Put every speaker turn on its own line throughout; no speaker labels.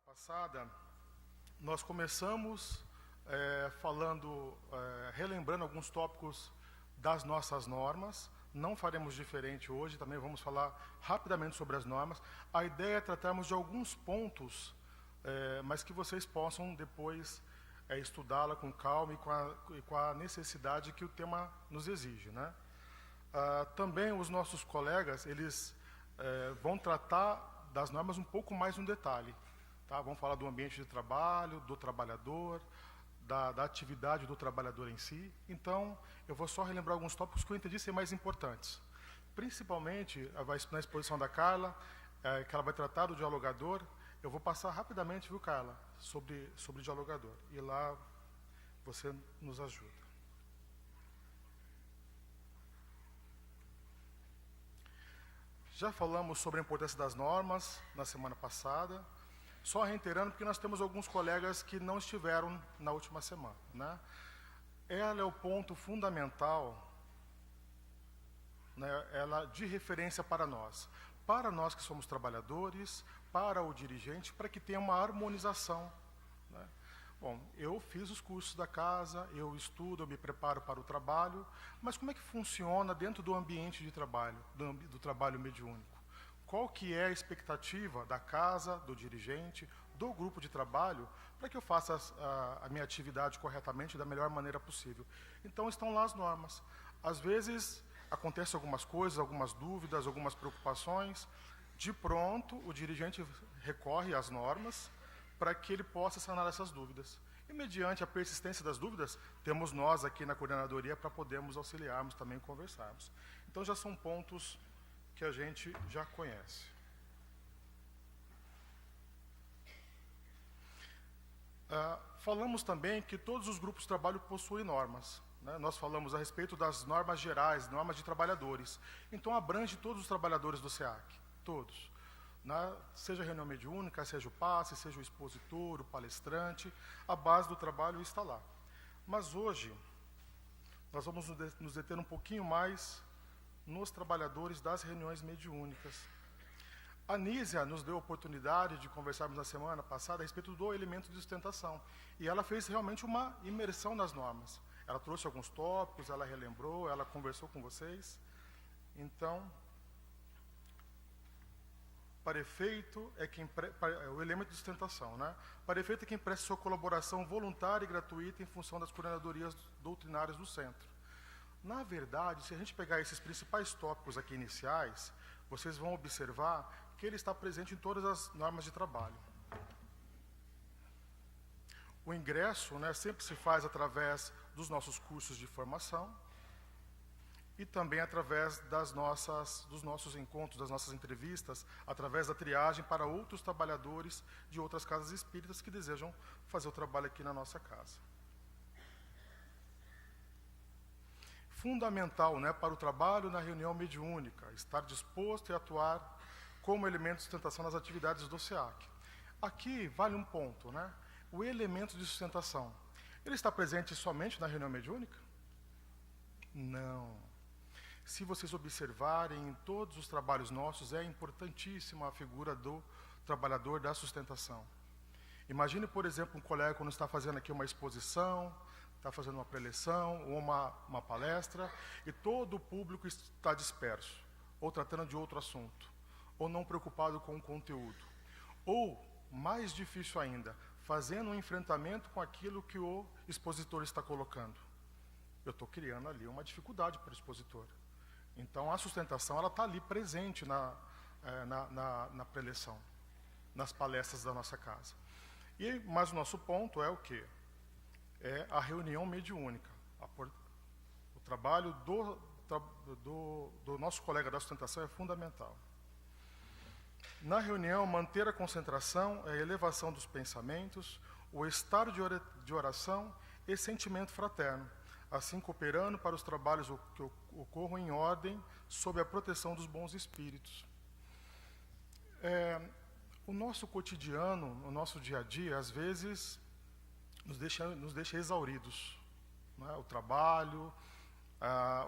Passada, nós começamos relembrando alguns tópicos das nossas normas. Não faremos diferente hoje, também vamos falar rapidamente sobre as normas. A ideia é tratarmos de alguns pontos, mas que vocês possam depois estudá-la com calma e com a necessidade que o tema nos exige, né? Também os nossos colegas, eles vão tratar das normas um pouco mais no detalhe. Tá? Vamos falar do ambiente de trabalho, do trabalhador, da atividade do trabalhador em si. Então, eu vou só relembrar alguns tópicos que eu entendi ser mais importantes. Principalmente, na exposição da Carla, que ela vai tratar do dialogador. Eu vou passar rapidamente, viu, Carla, sobre o dialogador. E lá você nos ajuda. Já falamos sobre a importância das normas na semana passada. Só reiterando, porque nós temos alguns colegas que não estiveram na última semana, né? Ela é o ponto fundamental, né, ela de referência para nós que somos trabalhadores, para o dirigente, para que tenha uma harmonização, né? Bom, eu fiz os cursos da casa, eu estudo, eu me preparo para o trabalho, mas como é que funciona dentro do ambiente de trabalho, do trabalho mediúnico? Qual que é a expectativa da casa, do dirigente, do grupo de trabalho, para que eu faça a minha atividade corretamente da melhor maneira possível? Então, estão lá as normas. Às vezes, acontecem algumas coisas, algumas dúvidas, algumas preocupações. De pronto, o dirigente recorre às normas para que ele possa sanar essas dúvidas. E, mediante a persistência das dúvidas, temos nós aqui na coordenadoria para podermos auxiliarmos também e conversarmos. Então, já são pontos que a gente já conhece. Falamos também que todos os grupos de trabalho possuem normas, né? Nós falamos a respeito das normas gerais, normas de trabalhadores. Então, abrange todos os trabalhadores do SEAC, todos. Seja a reunião mediúnica, seja o passe, seja o expositor, o palestrante, a base do trabalho está lá. Mas hoje, nós vamos nos deter um pouquinho mais nos trabalhadores das reuniões mediúnicas. A Nísia nos deu a oportunidade de conversarmos na semana passada a respeito do elemento de sustentação. E ela fez realmente uma imersão nas normas. Ela trouxe alguns tópicos, ela relembrou, ela conversou com vocês. Então, para efeito o elemento de sustentação, né? Para efeito é quem presta sua colaboração voluntária e gratuita em função das coordenadorias doutrinárias do centro. Na verdade, se a gente pegar esses principais tópicos aqui iniciais, vocês vão observar que ele está presente em todas as normas de trabalho. O ingresso, né, sempre se faz através dos nossos cursos de formação e também através dos nossos encontros, das nossas entrevistas, através da triagem para outros trabalhadores de outras casas espíritas que desejam fazer o trabalho aqui na nossa casa. Fundamental, né, para o trabalho na reunião mediúnica, estar disposto e atuar como elemento de sustentação nas atividades do SEAC. Aqui vale um ponto, né? O elemento de sustentação, ele está presente somente na reunião mediúnica? Não. Se vocês observarem em todos os trabalhos nossos, é importantíssima a figura do trabalhador da sustentação. Imagine, por exemplo, um colega quando está fazendo aqui uma exposição, está fazendo uma preleção ou uma palestra, e todo o público está disperso, ou tratando de outro assunto, ou não preocupado com o conteúdo. Ou, mais difícil ainda, fazendo um enfrentamento com aquilo que o expositor está colocando. Eu estou criando ali uma dificuldade para o expositor. Então, a sustentação está ali presente na preleção, nas palestras da nossa casa. Mas o nosso ponto é o quê? É a reunião mediúnica. O trabalho do nosso colega da sustentação é fundamental. Na reunião, manter a concentração, a elevação dos pensamentos, o estado de oração e sentimento fraterno, assim cooperando para os trabalhos que ocorram em ordem, sob a proteção dos bons espíritos. O nosso cotidiano, o nosso dia a dia, às vezes nos deixa exauridos, né? O trabalho,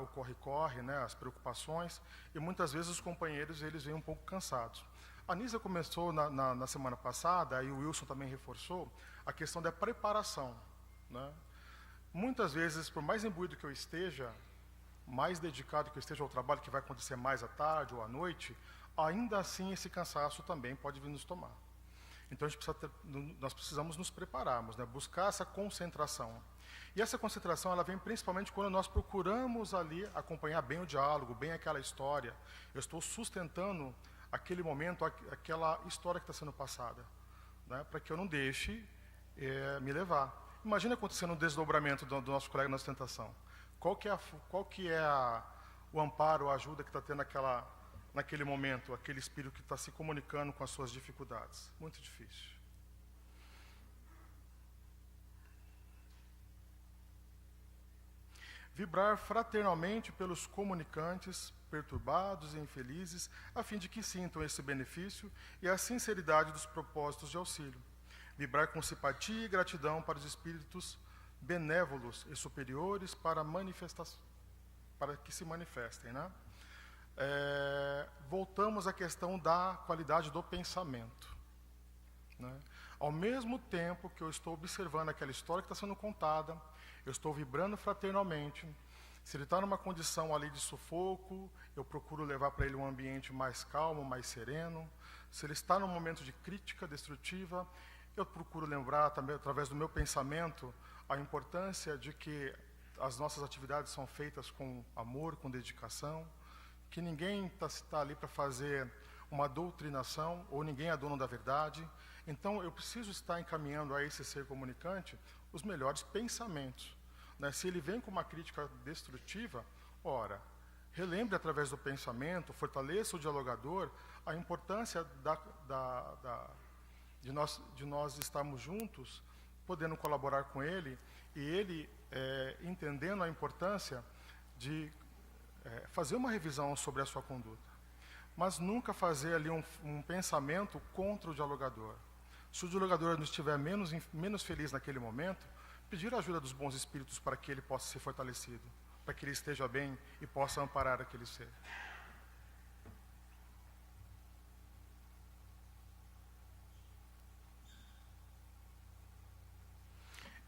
o corre-corre, né, as preocupações, e muitas vezes os companheiros eles vêm um pouco cansados. A Nízia começou na semana passada, e o Wilson também reforçou, a questão da preparação, né? Muitas vezes, por mais imbuído que eu esteja, mais dedicado que eu esteja ao trabalho, que vai acontecer mais à tarde ou à noite, ainda assim esse cansaço também pode vir nos tomar. Então nós precisamos nos prepararmos, né? Buscar essa concentração. E essa concentração ela vem principalmente quando nós procuramos ali acompanhar bem o diálogo, bem aquela história. Eu estou sustentando aquele momento, aquela história que está sendo passada, né? Para que eu não deixe me levar. Imagina acontecendo um desdobramento do nosso colega na sustentação. Qual que é o amparo, a ajuda que está tendo naquele momento, aquele espírito que está se comunicando com as suas dificuldades? Muito difícil. Vibrar fraternalmente pelos comunicantes perturbados e infelizes, a fim de que sintam esse benefício e a sinceridade dos propósitos de auxílio. Vibrar com simpatia e gratidão para os espíritos benévolos e superiores para que se manifestem, né? Voltamos à questão da qualidade do pensamento, né? Ao mesmo tempo que eu estou observando aquela história que está sendo contada, eu estou vibrando fraternalmente. Se ele está numa condição ali de sufoco, eu procuro levar para ele um ambiente mais calmo, mais sereno. Se ele está num momento de crítica destrutiva, eu procuro lembrar também, através do meu pensamento, a importância de que as nossas atividades são feitas com amor, com dedicação, que ninguém está ali para fazer uma doutrinação, ou ninguém é dono da verdade. Então, eu preciso estar encaminhando a esse ser comunicante os melhores pensamentos, né? Se ele vem com uma crítica destrutiva, ora, relembre através do pensamento, fortaleça o dialogador, a importância de nós estarmos juntos, podendo colaborar com ele, e ele entendendo a importância de fazer uma revisão sobre a sua conduta. Mas nunca fazer ali um pensamento contra o dialogador. Se o dialogador não estiver menos feliz naquele momento, pedir a ajuda dos bons espíritos para que ele possa ser fortalecido, para que ele esteja bem e possa amparar aquele ser.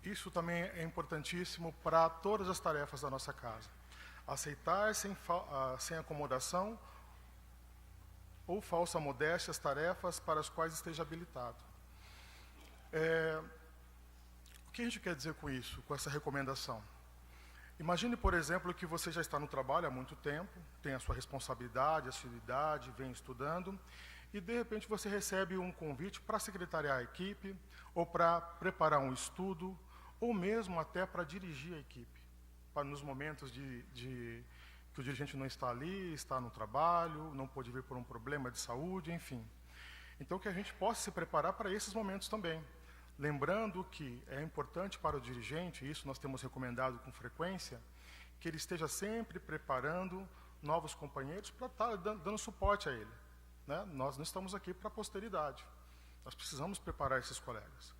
Isso também é importantíssimo para todas as tarefas da nossa casa. Aceitar sem acomodação ou falsa modéstia as tarefas para as quais esteja habilitado. O que a gente quer dizer com isso, com essa recomendação? Imagine, por exemplo, que você já está no trabalho há muito tempo, tem a sua responsabilidade, a sua idade, vem estudando, e de repente você recebe um convite para secretariar a equipe, ou para preparar um estudo, ou mesmo até para dirigir a equipe, para nos momentos que o dirigente não está ali, está no trabalho, não pôde vir por um problema de saúde, enfim. Então, que a gente possa se preparar para esses momentos também. Lembrando que é importante para o dirigente, isso nós temos recomendado com frequência, que ele esteja sempre preparando novos companheiros para estar dando suporte a ele, né? Nós não estamos aqui para a posteridade. Nós precisamos preparar esses colegas.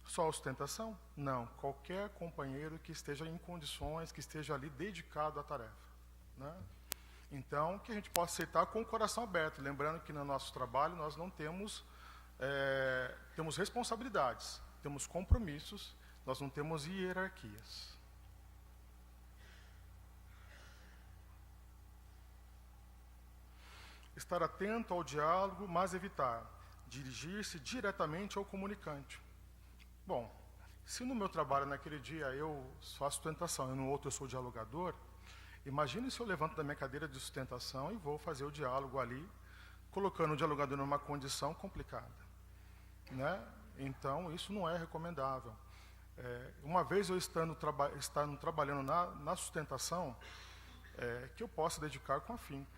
Só a ostentação? Não. Qualquer companheiro que esteja em condições, que esteja ali dedicado à tarefa, né? Então, que a gente possa aceitar com o coração aberto, lembrando que no nosso trabalho nós não temos responsabilidades, temos compromissos, nós não temos hierarquias. Estar atento ao diálogo, mas evitar dirigir-se diretamente ao comunicante. Bom, se no meu trabalho naquele dia eu faço sustentação e no outro eu sou dialogador, imagine se eu levanto da minha cadeira de sustentação e vou fazer o diálogo ali, colocando o dialogador numa condição complicada, né? Então, isso não é recomendável. Uma vez eu estando trabalhando na sustentação, que eu possa dedicar com afinco,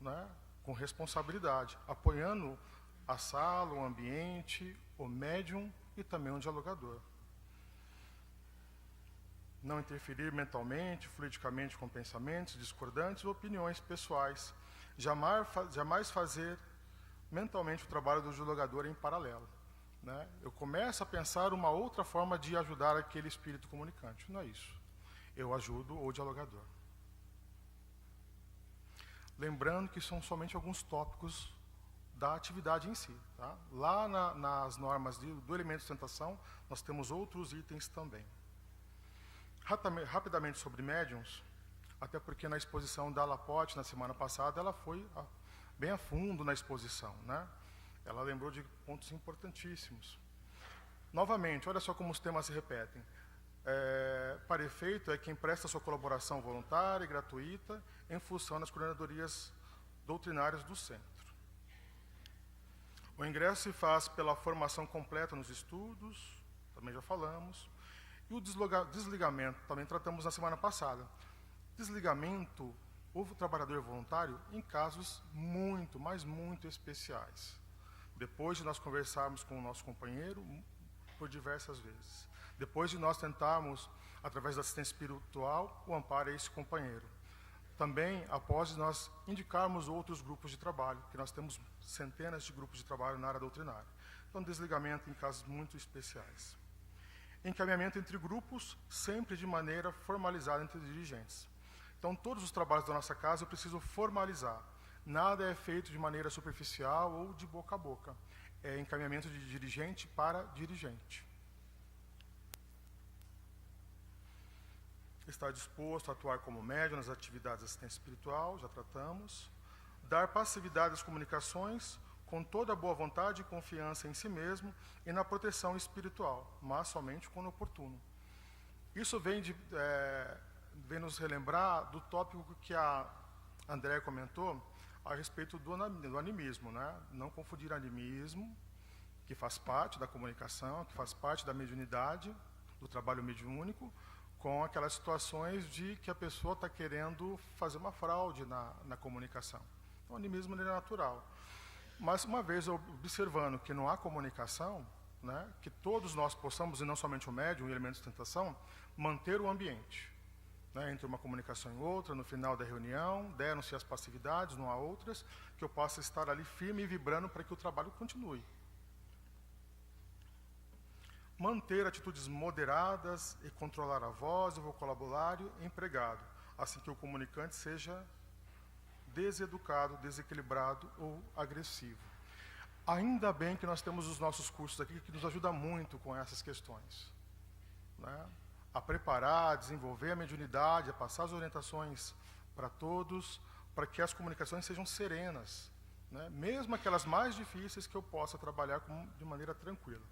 né? Com responsabilidade, apoiando a sala, o ambiente, o médium e também o dialogador. Não interferir mentalmente, fluidicamente com pensamentos discordantes ou opiniões pessoais. Jamais fazer mentalmente o trabalho do dialogador em paralelo, né? Eu começo a pensar uma outra forma de ajudar aquele espírito comunicante. Não é isso. Eu ajudo o dialogador. Lembrando que são somente alguns tópicos da atividade em si. Tá? Lá nas normas do elemento de sustentação, nós temos outros itens também. Rapidamente sobre médiums, até porque na exposição da Laporte, na semana passada, ela foi bem a fundo na exposição. Né? Ela lembrou de pontos importantíssimos. Novamente, olha só como os temas se repetem. Para efeito, é quem presta sua colaboração voluntária e gratuita em função das coordenadorias doutrinárias do centro. O ingresso se faz pela formação completa nos estudos, também já falamos, e o desligamento, também tratamos na semana passada. Desligamento, houve o trabalhador voluntário em casos muito, mas muito especiais. Depois de nós conversarmos com o nosso companheiro por diversas vezes. Depois de nós tentarmos, através da assistência espiritual, o amparo a esse companheiro. Também, após nós indicarmos outros grupos de trabalho, que nós temos centenas de grupos de trabalho na área doutrinária. Então, desligamento em casos muito especiais. Encaminhamento entre grupos, sempre de maneira formalizada entre dirigentes. Então, todos os trabalhos da nossa casa eu preciso formalizar. Nada é feito de maneira superficial ou de boca a boca. É encaminhamento de dirigente para dirigente. Estar disposto a atuar como médium nas atividades de assistência espiritual, já tratamos. Dar passividade às comunicações, com toda a boa vontade e confiança em si mesmo e na proteção espiritual, mas somente quando oportuno. Isso vem nos relembrar do tópico que a Andréa comentou a respeito do animismo, né? Não confundir animismo, que faz parte da comunicação, que faz parte da mediunidade, do trabalho mediúnico, com aquelas situações de que a pessoa está querendo fazer uma fraude na comunicação. Então, o animismo é natural. Mas, uma vez observando que não há comunicação, né, que todos nós possamos, e não somente o médium, o elemento de sustentação, manter o ambiente. Né, entre uma comunicação e outra, no final da reunião, deram-se as passividades, não há outras, que eu possa estar ali firme e vibrando para que o trabalho continue. Manter atitudes moderadas e controlar a voz e o vocabulário empregado, assim que o comunicante seja deseducado, desequilibrado ou agressivo. Ainda bem que nós temos os nossos cursos aqui que nos ajudam muito com essas questões. Né? A preparar, a desenvolver a mediunidade, a passar as orientações para todos, para que as comunicações sejam serenas, né? Mesmo aquelas mais difíceis que eu possa trabalhar de maneira tranquila.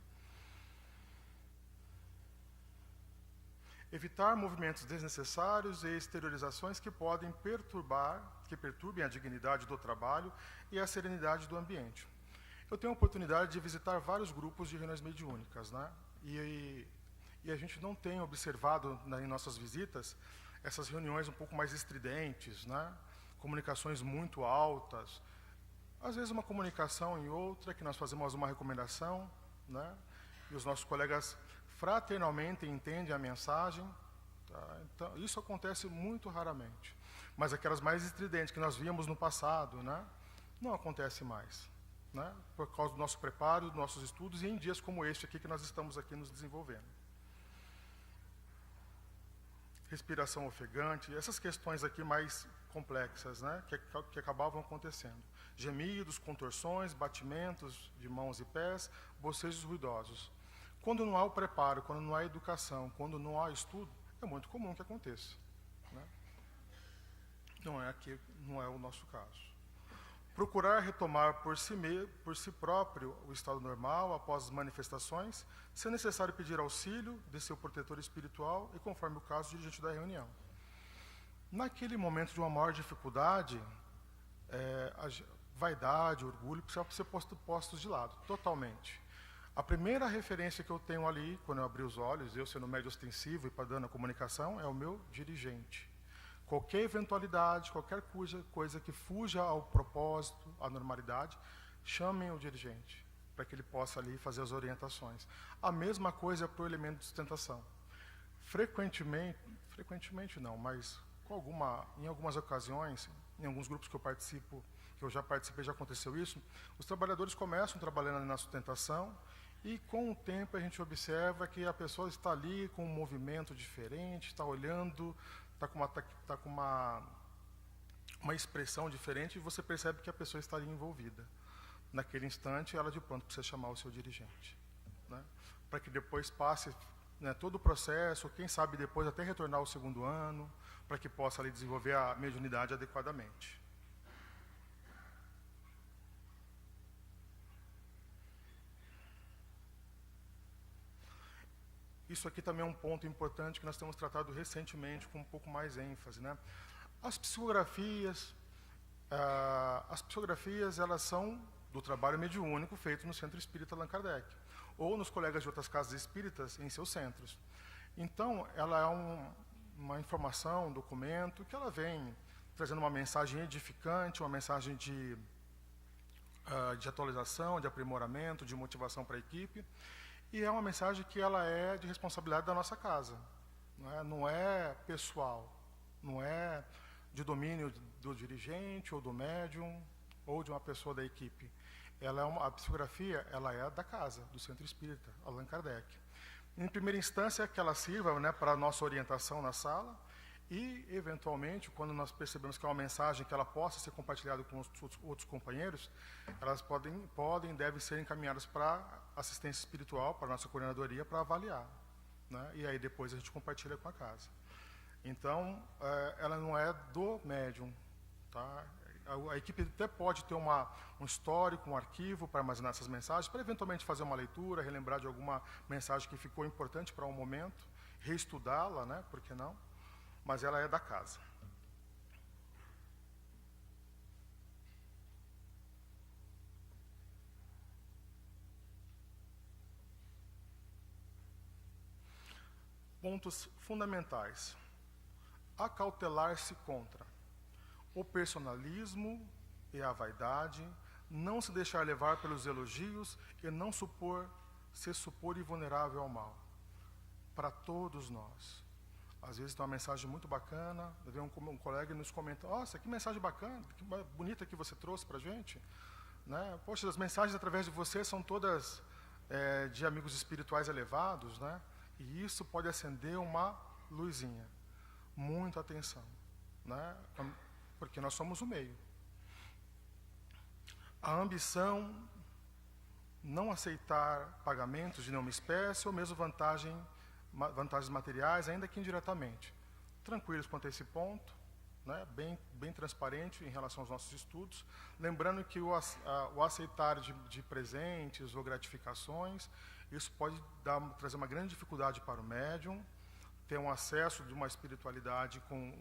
Evitar movimentos desnecessários e exteriorizações que podem perturbem a dignidade do trabalho e a serenidade do ambiente. Eu tenho a oportunidade de visitar vários grupos de reuniões mediúnicas, né? E a gente não tem observado em nossas visitas essas reuniões um pouco mais estridentes, né? Comunicações muito altas. Às vezes uma comunicação em outra, que nós fazemos uma recomendação, né? E os nossos colegas fraternalmente entendem a mensagem. Tá? Então, isso acontece muito raramente. Mas aquelas mais estridentes que nós víamos no passado, né? Não acontece mais. Né? Por causa do nosso preparo, dos nossos estudos e em dias como este aqui que nós estamos aqui nos desenvolvendo. Respiração ofegante, essas questões aqui mais complexas, né? que acabavam acontecendo. Gemidos, contorções, batimentos de mãos e pés, bocejos ruidosos. Quando não há o preparo, quando não há educação, quando não há estudo, é muito comum que aconteça. Né? Não é o nosso caso. Procurar retomar por si próprio o estado normal após as manifestações, se necessário pedir auxílio de seu protetor espiritual e, conforme o caso, dirigente da reunião. Naquele momento de uma maior dificuldade, a vaidade, o orgulho precisam ser postos de lado, totalmente. A primeira referência que eu tenho ali, quando eu abri os olhos, eu sendo médio ostensivo e padrão a comunicação, é o meu dirigente. Qualquer eventualidade, qualquer coisa que fuja ao propósito, à normalidade, chamem o dirigente, para que ele possa ali fazer as orientações. A mesma coisa para o elemento de sustentação. Frequentemente não, mas em algumas ocasiões, em alguns grupos que eu já participei, já aconteceu isso, os trabalhadores começam trabalhando na sustentação e com o tempo a gente observa que a pessoa está ali com um movimento diferente, está olhando, está com uma expressão diferente e você percebe que a pessoa está ali envolvida. Naquele instante, ela de pronto precisa chamar o seu dirigente, né? Para que depois passe, né, todo o processo, quem sabe depois até retornar ao segundo ano, para que possa ali desenvolver a mediunidade adequadamente. Isso aqui também é um ponto importante que nós temos tratado recentemente com um pouco mais ênfase, né? As psicografias, elas são do trabalho mediúnico feito no Centro Espírita Allan Kardec, ou nos colegas de outras casas espíritas em seus centros. Então, ela é uma informação, um documento, que ela vem trazendo uma mensagem edificante, uma mensagem de atualização, de aprimoramento, de motivação para a equipe, e é uma mensagem que ela é de responsabilidade da nossa casa, não é pessoal, não é de domínio do dirigente ou do médium ou de uma pessoa da equipe. A psicografia ela é da casa, do Centro Espírita Allan Kardec. Em primeira instância, que ela sirva, né, para a nossa orientação na sala e, eventualmente, quando nós percebemos que é uma mensagem que ela possa ser compartilhada com os outros companheiros, elas devem ser encaminhadas para assistência espiritual, para a nossa coordenadoria, para avaliar, né, e aí depois a gente compartilha com a casa. Então, ela não é do médium, tá? A equipe até pode ter um histórico, um arquivo para armazenar essas mensagens, para eventualmente fazer uma leitura, relembrar de alguma mensagem que ficou importante para um momento, reestudá-la, né? Por que não? Mas ela é da casa. Pontos fundamentais. Acautelar-se contra o personalismo e a vaidade, não se deixar levar pelos elogios e não se supor invulnerável ao mal. Para todos nós. Às vezes tem uma mensagem muito bacana, vem um colega e nos comenta, nossa, que mensagem bacana, que bonita que você trouxe para a gente, né? Poxa, as mensagens através de você são todas de amigos espirituais elevados, né? E isso pode acender uma luzinha. Muita atenção, né? Porque nós somos o meio. A ambição, não aceitar pagamentos de nenhuma espécie ou mesmo vantagens materiais, ainda que indiretamente. Tranquilos quanto a esse ponto, né? Bem transparente em relação aos nossos estudos. Lembrando que o aceitar de presentes ou gratificações, isso pode trazer uma grande dificuldade para o médium, ter um acesso de uma espiritualidade com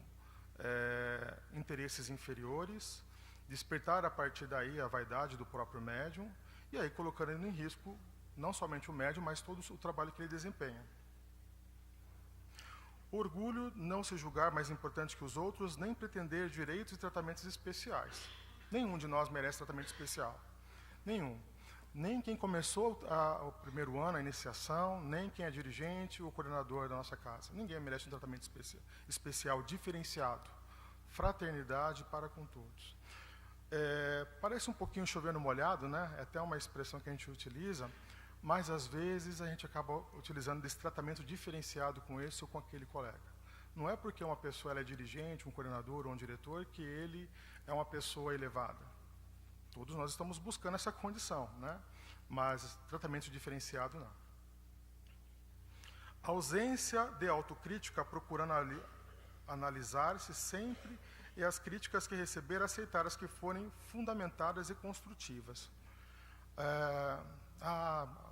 interesses inferiores, despertar a partir daí a vaidade do próprio médium, e aí colocando em risco não somente o médium, mas todo o trabalho que ele desempenha. Orgulho, não se julgar mais importante que os outros, nem pretender direitos e tratamentos especiais. Nenhum de nós merece tratamento especial. Nenhum. Nem quem começou o primeiro ano, a iniciação, nem quem é dirigente ou coordenador da nossa casa. Ninguém merece um tratamento especial diferenciado. Fraternidade para com todos. Parece um pouquinho chover no molhado, né? É até uma expressão que a gente utiliza, mas às vezes a gente acaba utilizando desse tratamento diferenciado com esse ou com aquele colega. Não é porque uma pessoa ela é dirigente, um coordenador ou um diretor, que ele é uma pessoa elevada. Todos nós estamos buscando essa condição, né? Mas tratamento diferenciado não. Ausência de autocrítica, procurando analisar-se sempre e as críticas que receber, aceitar as que forem fundamentadas e construtivas.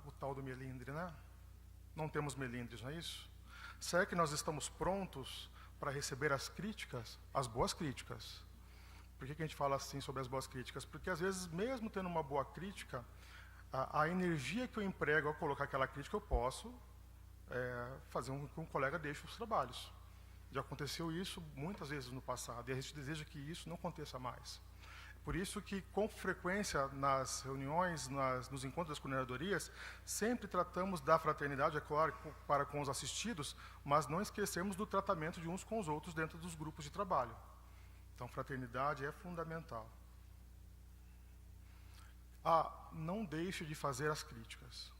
O tal do melindre, né? Não temos melindres, não é isso? Será que nós estamos prontos para receber as críticas, as boas críticas? Por que a gente fala assim sobre as boas críticas? Porque, às vezes, mesmo tendo uma boa crítica, a energia que eu emprego ao colocar aquela crítica, eu posso fazer com que um colega deixe os trabalhos. Já aconteceu isso muitas vezes no passado, e a gente deseja que isso não aconteça mais. Por isso que, com frequência, nas reuniões, nos encontros das coordenadorias, sempre tratamos da fraternidade, é claro, para com os assistidos, mas não esquecemos do tratamento de uns com os outros dentro dos grupos de trabalho. Então, fraternidade é fundamental. Não deixe de fazer as críticas.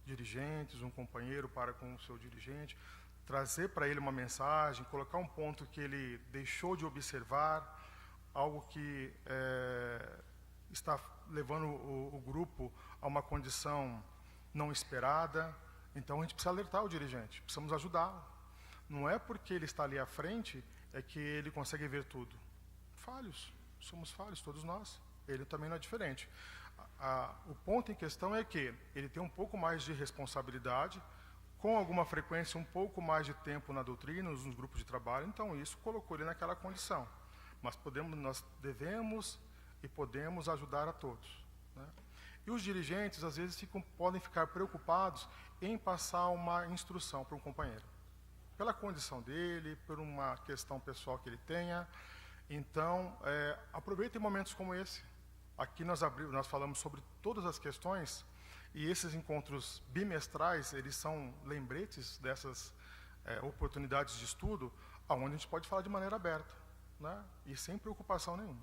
Dirigentes, um companheiro para com o seu dirigente, trazer para ele uma mensagem, colocar um ponto que ele deixou de observar, algo que está levando o grupo a uma condição não esperada. Então a gente precisa alertar o dirigente, precisamos ajudá-lo. Não é porque ele está ali à frente é que ele consegue ver tudo. Falhos, somos falhos, todos nós. Ele também não é diferente. O ponto em questão é que ele tem um pouco mais de responsabilidade, com alguma frequência, um pouco mais de tempo na doutrina, nos grupos de trabalho, então isso colocou ele naquela condição. Mas nós devemos e podemos ajudar a todos, né? E os dirigentes, às vezes, podem ficar preocupados em passar uma instrução para um companheiro, pela condição dele, por uma questão pessoal que ele tenha. Então, aproveitem momentos como esse. Aqui nós falamos sobre todas as questões, e esses encontros bimestrais, eles são lembretes dessas oportunidades de estudo, onde a gente pode falar de maneira aberta, né? E sem preocupação nenhuma.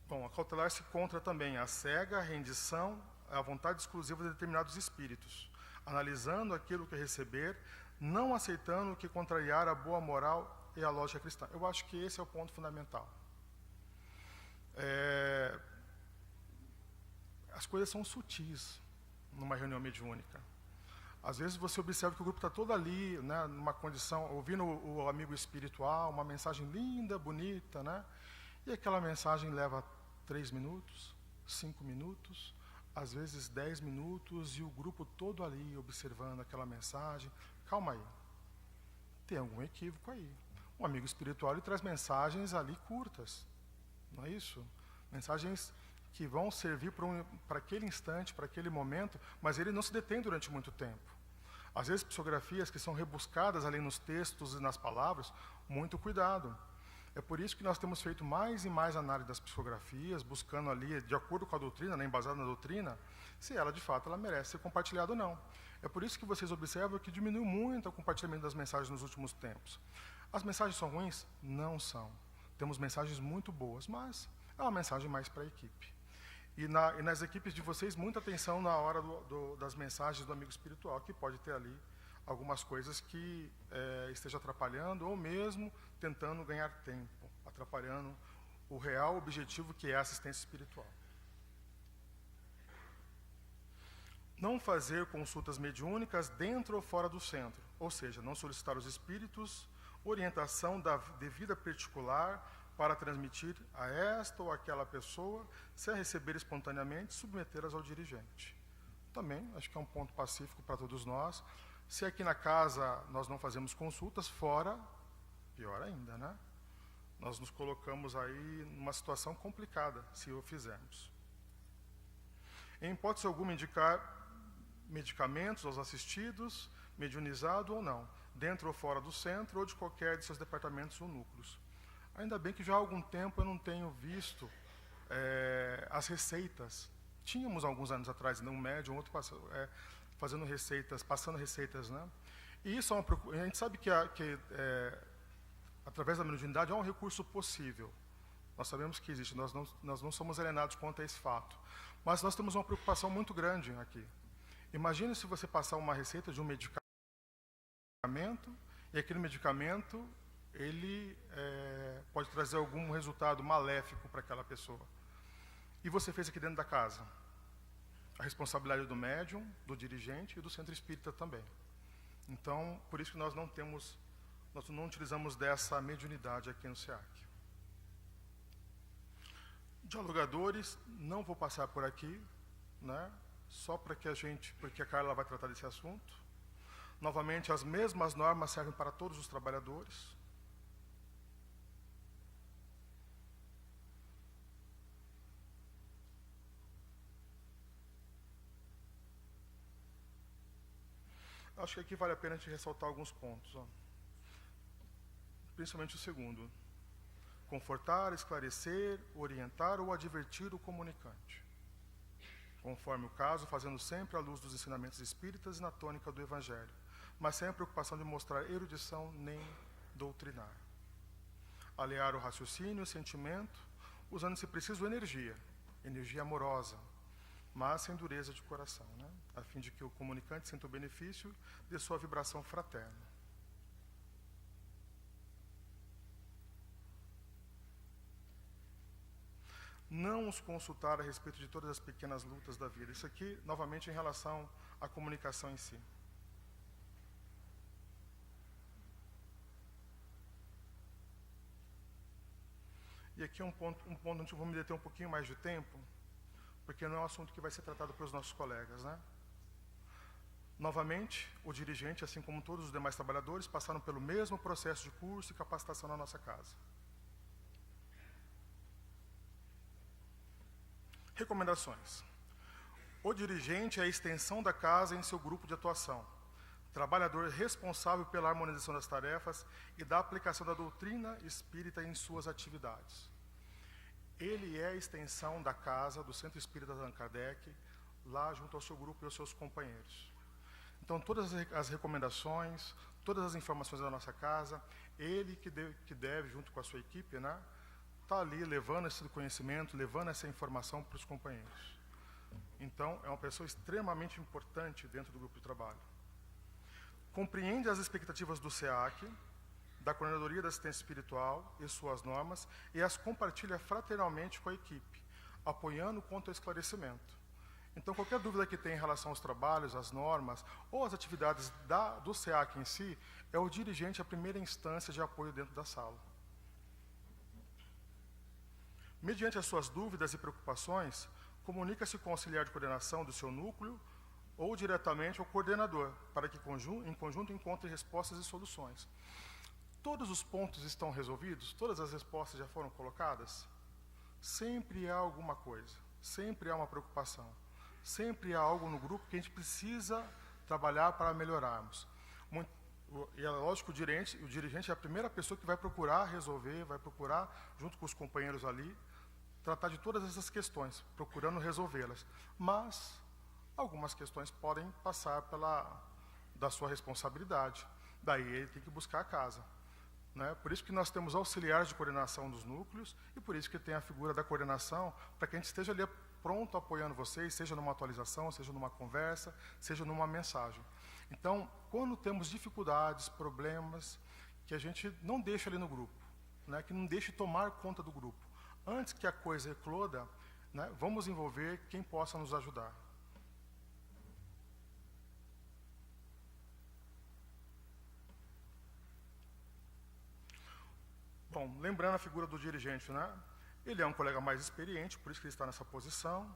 Bom, acautelar-se contra também a cega rendição à vontade exclusiva de determinados espíritos, analisando aquilo que receber, não aceitando o que contrariar a boa moral e a lógica cristã. Eu acho que esse é o ponto fundamental. As coisas são sutis numa reunião mediúnica. Às vezes você observa que o grupo está todo ali, né, numa condição, ouvindo o amigo espiritual, uma mensagem linda, bonita, né? E aquela mensagem leva 3 minutos, 5 minutos, às vezes 10 minutos, e o grupo todo ali observando aquela mensagem. Calma aí, tem algum equívoco aí. Um amigo espiritual ele traz mensagens ali curtas, não é isso? Mensagens que vão servir para aquele instante, para aquele momento, mas ele não se detém durante muito tempo. Às vezes, psicografias que são rebuscadas ali nos textos e nas palavras, muito cuidado. É por isso que nós temos feito mais e mais análise das psicografias, buscando ali, de acordo com a doutrina, né, embasada na doutrina, se ela, de fato, ela merece ser compartilhada ou não. É por isso que vocês observam que diminuiu muito o compartilhamento das mensagens nos últimos tempos. As mensagens são ruins? Não são. Temos mensagens muito boas, mas é uma mensagem mais para a equipe. E nas equipes de vocês, muita atenção na hora das mensagens do amigo espiritual, que pode ter ali algumas coisas que esteja atrapalhando ou mesmo tentando ganhar tempo, atrapalhando o real objetivo que é a assistência espiritual. Não fazer consultas mediúnicas dentro ou fora do centro, ou seja, não solicitar aos espíritos orientação de vida particular para transmitir a esta ou aquela pessoa, se a receber espontaneamente, submetê-las ao dirigente. Também, acho que é um ponto pacífico para todos nós. Se aqui na casa nós não fazemos consultas, fora, pior ainda, né? Nós nos colocamos aí numa situação complicada, se o fizermos. Em hipótese alguma, indicar medicamentos aos assistidos, mediunizado ou não, dentro ou fora do centro ou de qualquer de seus departamentos ou núcleos. Ainda bem que já há algum tempo eu não tenho visto as receitas. Tínhamos alguns anos atrás, um médium, outro fazendo receitas, passando receitas, né? E isso a gente sabe que através da mediunidade é um recurso possível. Nós sabemos que existe, nós não somos alienados quanto a esse fato. Mas nós temos uma preocupação muito grande aqui. Imagine se você passar uma receita de um medicamento, e aquele medicamento ele pode trazer algum resultado maléfico para aquela pessoa. E você fez aqui dentro da casa. A responsabilidade do médium, do dirigente e do centro espírita também. Então, por isso que nós não utilizamos dessa mediunidade aqui no SEAC. Dialogadores, não vou passar por aqui, né? Só porque a Carla vai tratar desse assunto. Novamente, as mesmas normas servem para todos os trabalhadores. Acho que aqui vale a pena a gente ressaltar alguns pontos, ó. Principalmente o segundo. Confortar, esclarecer, orientar ou advertir o comunicante. Conforme o caso, fazendo sempre à luz dos ensinamentos espíritas e na tônica do Evangelho, mas sem a preocupação de mostrar erudição nem doutrinar. Aliar o raciocínio e o sentimento, usando, se preciso, energia amorosa, mas sem dureza de coração, né? A fim de que o comunicante sinta o benefício de sua vibração fraterna. não os consultar a respeito de todas as pequenas lutas da vida. Isso aqui, novamente, em relação à comunicação em si. E aqui é um ponto onde eu vou me deter um pouquinho mais de tempo, porque não é um assunto que vai ser tratado pelos nossos colegas, né? Novamente, o dirigente, assim como todos os demais trabalhadores, passaram pelo mesmo processo de curso e capacitação na nossa casa. Recomendações. O dirigente é a extensão da casa em seu grupo de atuação, trabalhador responsável pela harmonização das tarefas e da aplicação da doutrina espírita em suas atividades. Ele é a extensão da casa, do Centro Espírita Allan Kardec, lá junto ao seu grupo e aos seus companheiros. Então, todas as recomendações, todas as informações da nossa casa, ele que deve, junto com a sua equipe, né, tá ali levando esse conhecimento, levando essa informação para os companheiros. Então, é uma pessoa extremamente importante dentro do grupo de trabalho. Compreende as expectativas do SEAC, da Coordenadoria da Assistência Espiritual e suas normas, e as compartilha fraternalmente com a equipe, apoiando quanto ao esclarecimento. Então, qualquer dúvida que tenha em relação aos trabalhos, às normas ou às atividades do SEAC em si, é o dirigente a primeira instância de apoio dentro da sala. Mediante as suas dúvidas e preocupações, comunica-se com o auxiliar de coordenação do seu núcleo ou diretamente ao coordenador, para que em conjunto encontre respostas e soluções. Todos os pontos estão resolvidos? Todas as respostas já foram colocadas? Sempre há alguma coisa, sempre há uma preocupação, sempre há algo no grupo que a gente precisa trabalhar para melhorarmos. E é lógico que o dirigente é a primeira pessoa que vai procurar resolver, vai procurar, junto com os companheiros ali, tratar de todas essas questões, procurando resolvê-las. Mas algumas questões podem passar da sua responsabilidade. Daí ele tem que buscar a casa. Né? Por isso que nós temos auxiliares de coordenação dos núcleos e por isso que tem a figura da coordenação, para que a gente esteja ali pronto apoiando vocês, seja numa atualização, seja numa conversa, seja numa mensagem. Então, quando temos dificuldades, problemas, que a gente não deixa ali no grupo, né? Que não deixe tomar conta do grupo. Antes que a coisa ecloda, né? Vamos envolver quem possa nos ajudar. Bom, lembrando a figura do dirigente, né? Ele é um colega mais experiente, por isso que ele está nessa posição.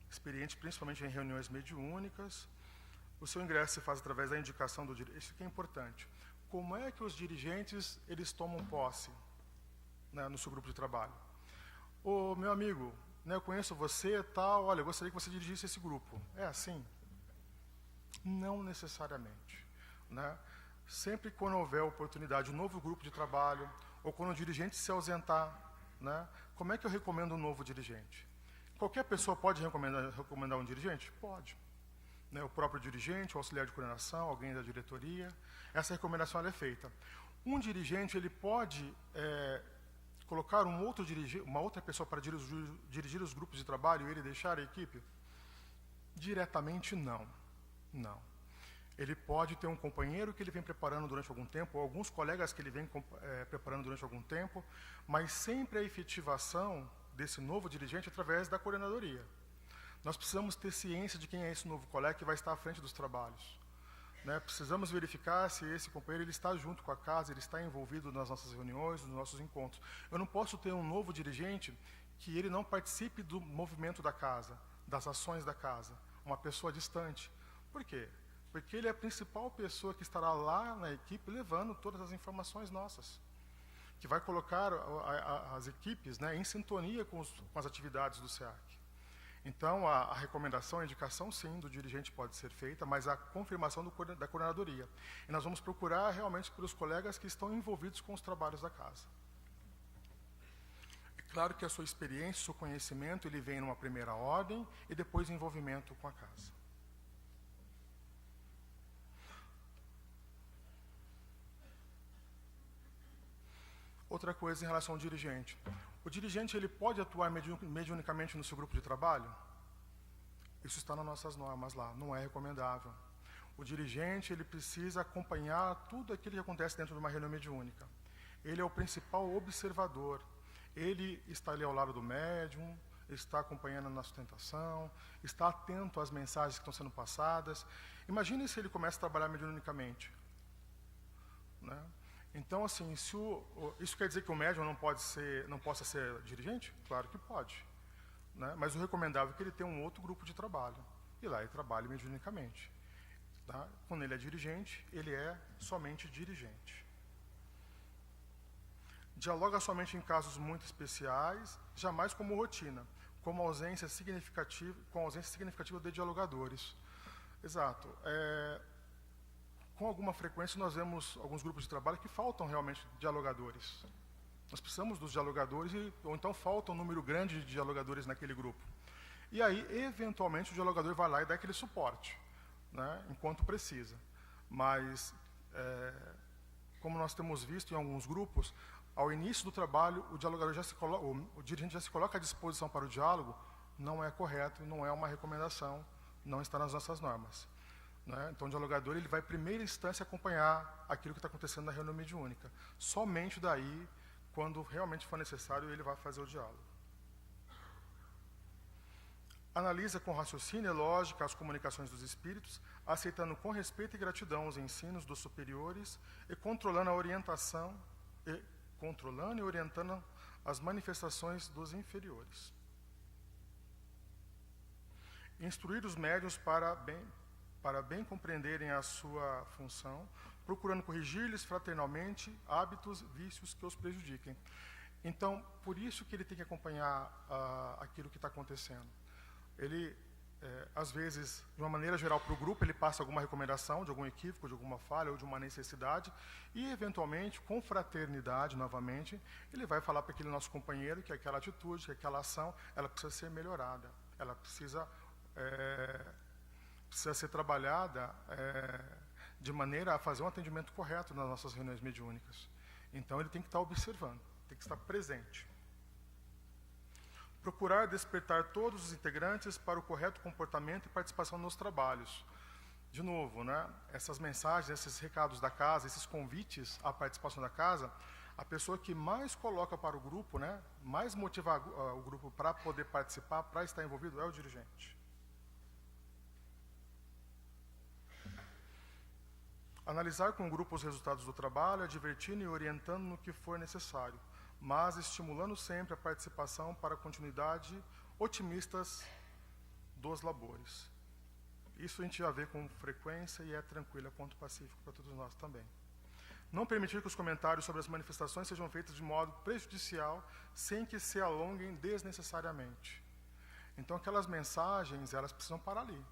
Experiente principalmente em reuniões mediúnicas. O seu ingresso se faz através da indicação do dirigente. Isso que é importante. Como é que os dirigentes eles tomam posse, né, no seu grupo de trabalho? Ô, meu amigo, né, eu conheço você, tal, olha, eu gostaria que você dirigisse esse grupo. É assim? Não necessariamente, né? Sempre quando houver oportunidade, um novo grupo de trabalho, ou quando o dirigente se ausentar, né, como é que eu recomendo um novo dirigente? Qualquer pessoa pode recomendar um dirigente? Pode. Né, o próprio dirigente, o auxiliar de coordenação, alguém da diretoria. Essa recomendação ela é feita. Um dirigente ele pode colocar uma outra pessoa para dirigir os grupos de trabalho e ele deixar a equipe? Diretamente não. Não. Ele pode ter um companheiro que ele vem preparando durante algum tempo, ou alguns colegas que ele vem preparando durante algum tempo, mas sempre a efetivação desse novo dirigente através da coordenadoria. Nós precisamos ter ciência de quem é esse novo colega que vai estar à frente dos trabalhos. Né? Precisamos verificar se esse companheiro ele está junto com a casa, ele está envolvido nas nossas reuniões, nos nossos encontros. Eu não posso ter um novo dirigente que ele não participe do movimento da casa, das ações da casa, uma pessoa distante. Por quê? Porque ele é a principal pessoa que estará lá na equipe levando todas as informações nossas, que vai colocar as equipes, né, em sintonia com as atividades do SEAC. Então, a recomendação, a indicação, sim, do dirigente pode ser feita, mas a confirmação da coordenadoria. E nós vamos procurar realmente pelos colegas que estão envolvidos com os trabalhos da casa. É claro que a sua experiência, o seu conhecimento, ele vem numa primeira ordem e depois envolvimento com a casa. Outra coisa em relação ao dirigente. O dirigente ele pode atuar mediunicamente no seu grupo de trabalho? Isso está nas nossas normas lá, não é recomendável. O dirigente ele precisa acompanhar tudo aquilo que acontece dentro de uma reunião mediúnica. Ele é o principal observador. ele está ali ao lado do médium, está acompanhando na sustentação, está atento às mensagens que estão sendo passadas. Imagine se ele começa a trabalhar mediunicamente, né? Então, assim, isso quer dizer que o médium não possa ser dirigente? Claro que pode, né? Mas o recomendável é que ele tenha um outro grupo de trabalho, e lá ele trabalhe mediunicamente, tá? Quando ele é dirigente, ele é somente dirigente. Dialoga somente em casos muito especiais, jamais como rotina, com ausência significativa de dialogadores. Exato. Com alguma frequência nós vemos alguns grupos de trabalho que faltam realmente dialogadores. Nós precisamos dos dialogadores, ou então falta um número grande de dialogadores naquele grupo. E aí, eventualmente, o dialogador vai lá e dá aquele suporte, né, enquanto precisa. Mas, como nós temos visto em alguns grupos, ao início do trabalho, o dirigente já se coloca à disposição para o diálogo, não é correto, não é uma recomendação, não está nas nossas normas, né? Então, o dialogador ele vai, em primeira instância, acompanhar aquilo que está acontecendo na reunião mediúnica. Somente daí, quando realmente for necessário, ele vai fazer o diálogo. Analisa com raciocínio e lógica as comunicações dos espíritos, aceitando com respeito e gratidão os ensinos dos superiores e controlando e orientando as manifestações dos inferiores. Instruir os médiuns para bem compreenderem a sua função, procurando corrigir-lhes fraternalmente hábitos, vícios que os prejudiquem. Então, por isso que ele tem que acompanhar aquilo que está acontecendo. Ele, às vezes, de uma maneira geral para o grupo, ele passa alguma recomendação de algum equívoco, de alguma falha ou de uma necessidade e, eventualmente, com fraternidade, novamente, ele vai falar para aquele nosso companheiro que aquela atitude, que aquela ação, ela precisa ser melhorada, ela precisa ser trabalhada de maneira a fazer um atendimento correto nas nossas reuniões mediúnicas. Então, ele tem que estar observando, tem que estar presente. Procurar despertar todos os integrantes para o correto comportamento e participação nos trabalhos. De novo, né, essas mensagens, esses recados da casa, esses convites à participação da casa, a pessoa que mais coloca para o grupo, né, mais motiva o grupo para poder participar, para estar envolvido, é o dirigente. Analisar com o grupo os resultados do trabalho, advertindo e orientando no que for necessário, mas estimulando sempre a participação para a continuidade otimistas dos labores. Isso a gente já vê com frequência e é tranquilo, é ponto pacífico para todos nós também. Não permitir que os comentários sobre as manifestações sejam feitos de modo prejudicial, sem que se alonguem desnecessariamente. Então, aquelas mensagens, elas precisam parar ali.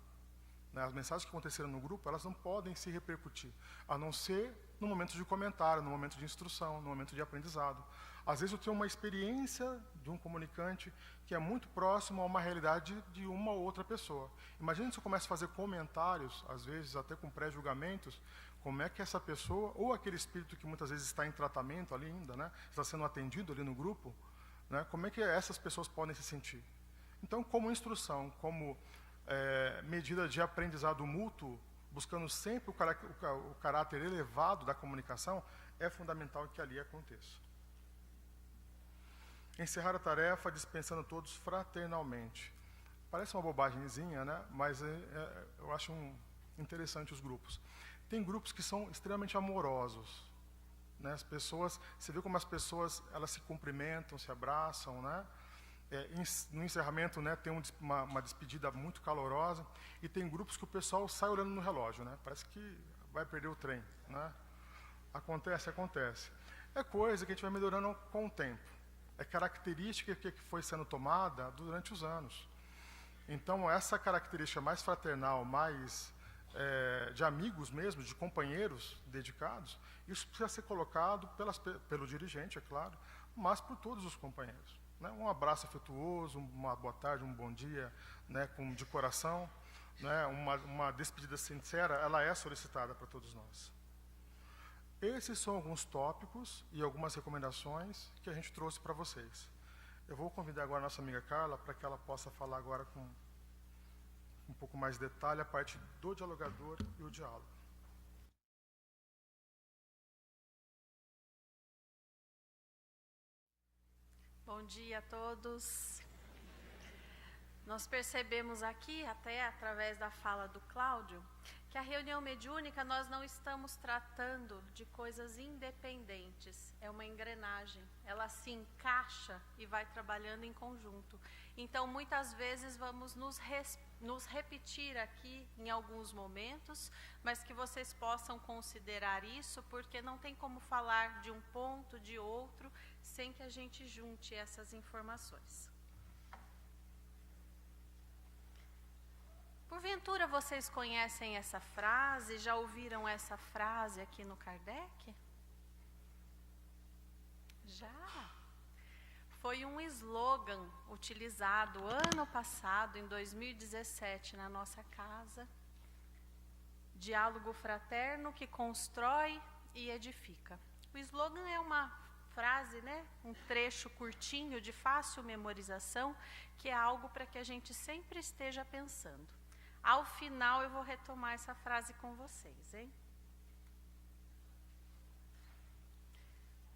As mensagens que aconteceram no grupo, elas não podem se repercutir, a não ser no momento de comentário, no momento de instrução, no momento de aprendizado. Às vezes eu tenho uma experiência de um comunicante que é muito próximo a uma realidade de uma ou outra pessoa. Imagina se eu começo a fazer comentários, às vezes até com pré-julgamentos, como é que essa pessoa, ou aquele espírito que muitas vezes está em tratamento ali ainda, né, está sendo atendido ali no grupo, né, como é que essas pessoas podem se sentir. Então, como instrução, como medida de aprendizado mútuo, buscando sempre o caráter elevado da comunicação, é fundamental que ali aconteça. Encerrar a tarefa dispensando todos fraternalmente. Parece uma bobagemzinha, né? Mas eu acho interessante os grupos. Tem grupos que são extremamente amorosos, né? As pessoas, você vê como as pessoas elas se cumprimentam, se abraçam, né? No encerramento, né, tem uma despedida muito calorosa, e tem grupos que o pessoal sai olhando no relógio, né? Parece que vai perder o trem, né? Acontece. É coisa que a gente vai melhorando com o tempo. É característica que foi sendo tomada durante os anos. Então, essa característica mais fraternal, mais de amigos mesmo, de companheiros dedicados, isso precisa ser colocado pelo dirigente, é claro, mas por todos os companheiros. Né? Um abraço afetuoso, uma boa tarde, um bom dia, né, de coração, né, uma despedida sincera, ela é solicitada para todos nós. Esses são alguns tópicos e algumas recomendações que a gente trouxe para vocês. Eu vou convidar agora a nossa amiga Carla para que ela possa falar agora com um pouco mais de detalhe a parte do dialogador e o diálogo.
Bom dia a todos. Nós percebemos aqui, até através da fala do Cláudio, que a reunião mediúnica nós não estamos tratando de coisas independentes. É uma engrenagem, ela se encaixa e vai trabalhando em conjunto. Então, muitas vezes vamos nos repetir aqui em alguns momentos, mas que vocês possam considerar isso, porque não tem como falar de um ponto, de outro, sem que a gente junte essas informações. Porventura vocês conhecem essa frase, já ouviram essa frase aqui no Kardec? Já. Foi um slogan utilizado ano passado, em 2017, na nossa casa. Diálogo fraterno que constrói e edifica. O slogan é uma frase, né? Um trecho curtinho, de fácil memorização, que é algo para que a gente sempre esteja pensando. Ao final eu vou retomar essa frase com vocês, hein?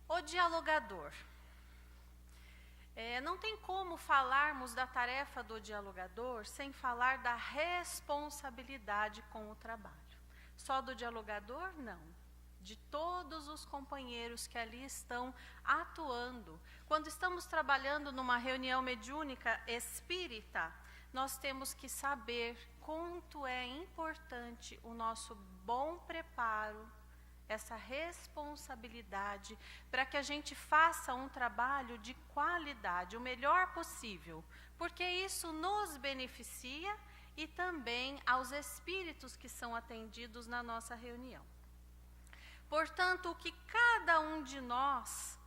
O dialogador. Não tem como falarmos da tarefa do dialogador sem falar da responsabilidade com o trabalho. Só do dialogador, não. De todos os companheiros que ali estão atuando. Quando estamos trabalhando numa reunião mediúnica espírita, nós temos que saber quanto é importante o nosso bom preparo, essa responsabilidade, para que a gente faça um trabalho de qualidade, o melhor possível, porque isso nos beneficia e também aos espíritos que são atendidos na nossa reunião. Portanto, o que cada um de nós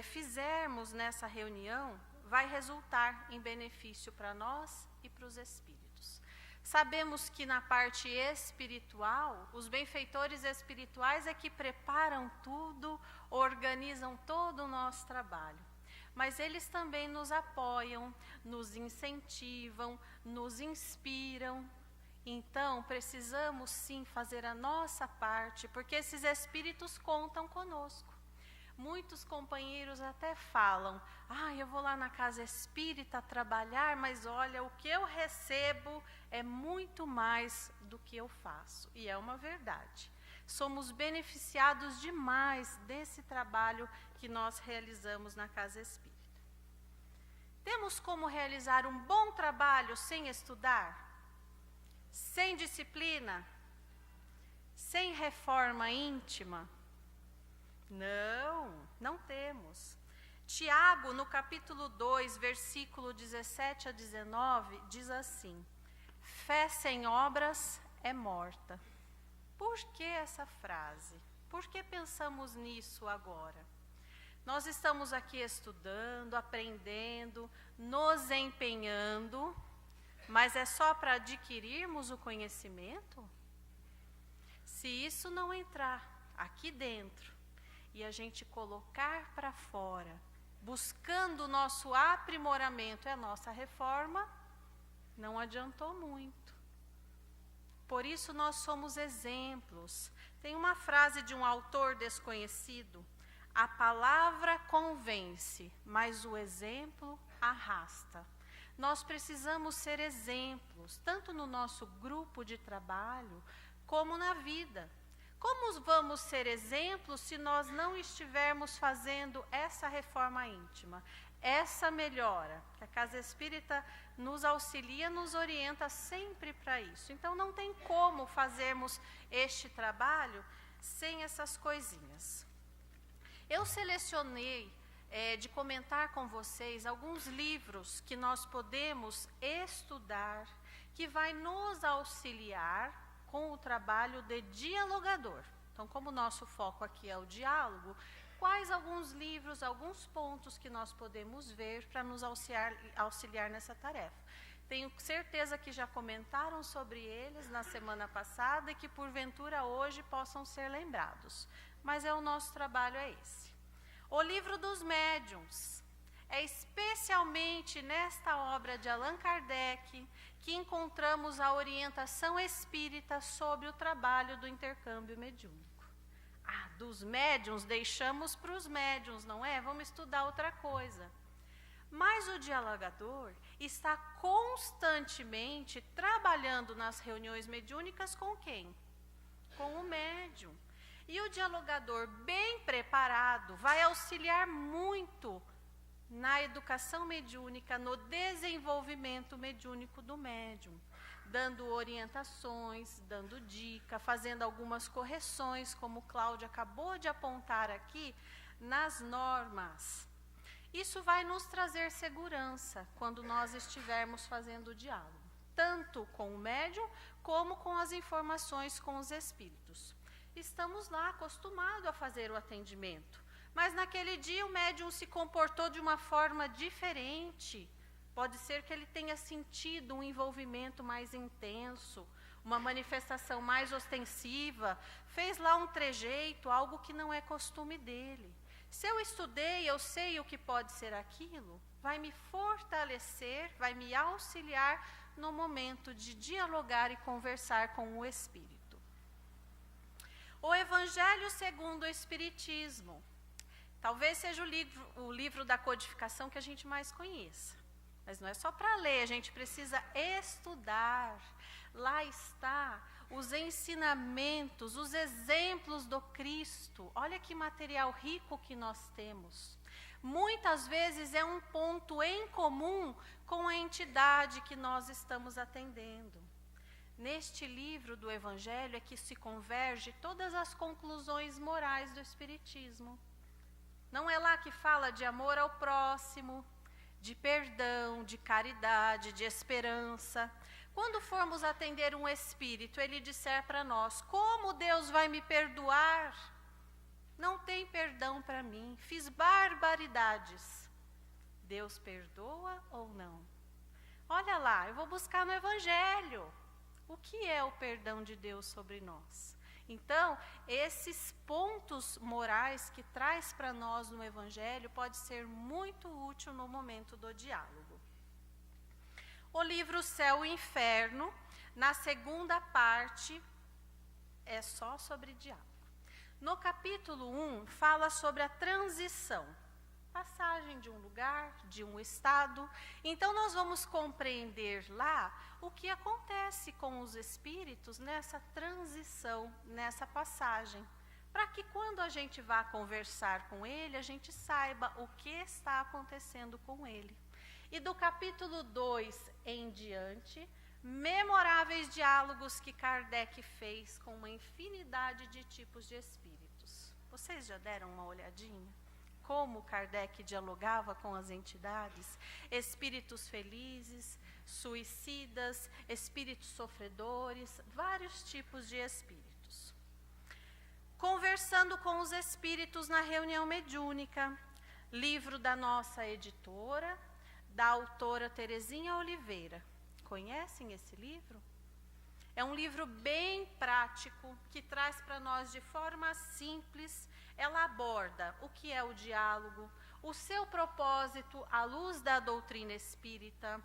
fizermos nessa reunião vai resultar em benefício para nós e para os espíritos. Sabemos que na parte espiritual, os benfeitores espirituais é que preparam tudo, organizam todo o nosso trabalho. Mas eles também nos apoiam, nos incentivam, nos inspiram. Então, precisamos sim fazer a nossa parte, porque esses espíritos contam conosco. Muitos companheiros até falam, eu vou lá na casa espírita trabalhar, mas olha, o que eu recebo é muito mais do que eu faço. E é uma verdade. Somos beneficiados demais desse trabalho que nós realizamos na casa espírita. Temos como realizar um bom trabalho sem estudar? Sem disciplina? Sem reforma íntima? Não temos. Tiago, no capítulo 2, versículo 17 a 19, diz assim: fé sem obras é morta. Por que essa frase? Por que pensamos nisso agora? Nós estamos aqui estudando, aprendendo, nos empenhando, mas é só para adquirirmos o conhecimento? Se isso não entrar aqui dentro, e a gente colocar para fora, buscando o nosso aprimoramento e a nossa reforma, não adiantou muito. Por isso nós somos exemplos. Tem uma frase de um autor desconhecido: a palavra convence, mas o exemplo arrasta. Nós precisamos ser exemplos, tanto no nosso grupo de trabalho, como na vida. Como vamos ser exemplos se nós não estivermos fazendo essa reforma íntima, essa melhora? Que a Casa Espírita nos auxilia, nos orienta sempre para isso. Então não tem como fazermos este trabalho sem essas coisinhas. Eu selecionei de comentar com vocês alguns livros que nós podemos estudar, que vai nos auxiliar com o trabalho de dialogador. Então, como o nosso foco aqui é o diálogo, quais alguns livros, alguns pontos que nós podemos ver para nos auxiliar nessa tarefa? Tenho certeza que já comentaram sobre eles na semana passada e que porventura hoje possam ser lembrados. Mas o nosso trabalho é esse. O livro dos médiuns. É especialmente nesta obra de Allan Kardec que encontramos a orientação espírita sobre o trabalho do intercâmbio mediúnico. Dos médiuns deixamos para os médiuns, não é? Vamos estudar outra coisa. Mas o dialogador está constantemente trabalhando nas reuniões mediúnicas com quem? Com o médium. E o dialogador bem preparado vai auxiliar muito na educação mediúnica, no desenvolvimento mediúnico do médium, dando orientações, dando dica, fazendo algumas correções, como Cláudia acabou de apontar aqui, nas normas. Isso vai nos trazer segurança quando nós estivermos fazendo o diálogo, tanto com o médium como com as informações com os espíritos. Estamos lá acostumados a fazer o atendimento, mas naquele dia o médium se comportou de uma forma diferente. Pode ser que ele tenha sentido um envolvimento mais intenso, uma manifestação mais ostensiva, fez lá um trejeito, algo que não é costume dele. Se eu estudei, eu sei o que pode ser aquilo, vai me fortalecer, vai me auxiliar no momento de dialogar e conversar com o Espírito. O Evangelho segundo o Espiritismo. Talvez seja o livro da codificação que a gente mais conheça. Mas não é só para ler, a gente precisa estudar. Lá está os ensinamentos, os exemplos do Cristo. Olha que material rico que nós temos. Muitas vezes é um ponto em comum com a entidade que nós estamos atendendo. Neste livro do Evangelho é que se converge todas as conclusões morais do Espiritismo. Não é lá que fala de amor ao próximo, de perdão, de caridade, de esperança. Quando formos atender um espírito, ele disser para nós: como Deus vai me perdoar? Não tem perdão para mim, fiz barbaridades. Deus perdoa ou não? Olha lá, eu vou buscar no Evangelho. O que é o perdão de Deus sobre nós? Então, esses pontos morais que traz para nós no Evangelho pode ser muito útil no momento do diálogo. O livro Céu e Inferno, na segunda parte, é só sobre diálogo. No capítulo 1, fala sobre a transição, passagem de um lugar, de um estado. Então, nós vamos compreender lá o que acontece com os espíritos nessa transição, nessa passagem, para que quando a gente vá conversar com ele, a gente saiba o que está acontecendo com ele. E do capítulo 2 em diante, memoráveis diálogos que Kardec fez com uma infinidade de tipos de espíritos. Vocês já deram uma olhadinha? Como Kardec dialogava com as entidades, espíritos felizes, suicidas, espíritos sofredores, vários tipos de espíritos. Conversando com os espíritos na reunião mediúnica, livro da nossa editora, da autora Terezinha Oliveira. Conhecem esse livro? É um livro bem prático, que traz para nós de forma simples. Ela aborda o que é o diálogo, o seu propósito à luz da doutrina espírita,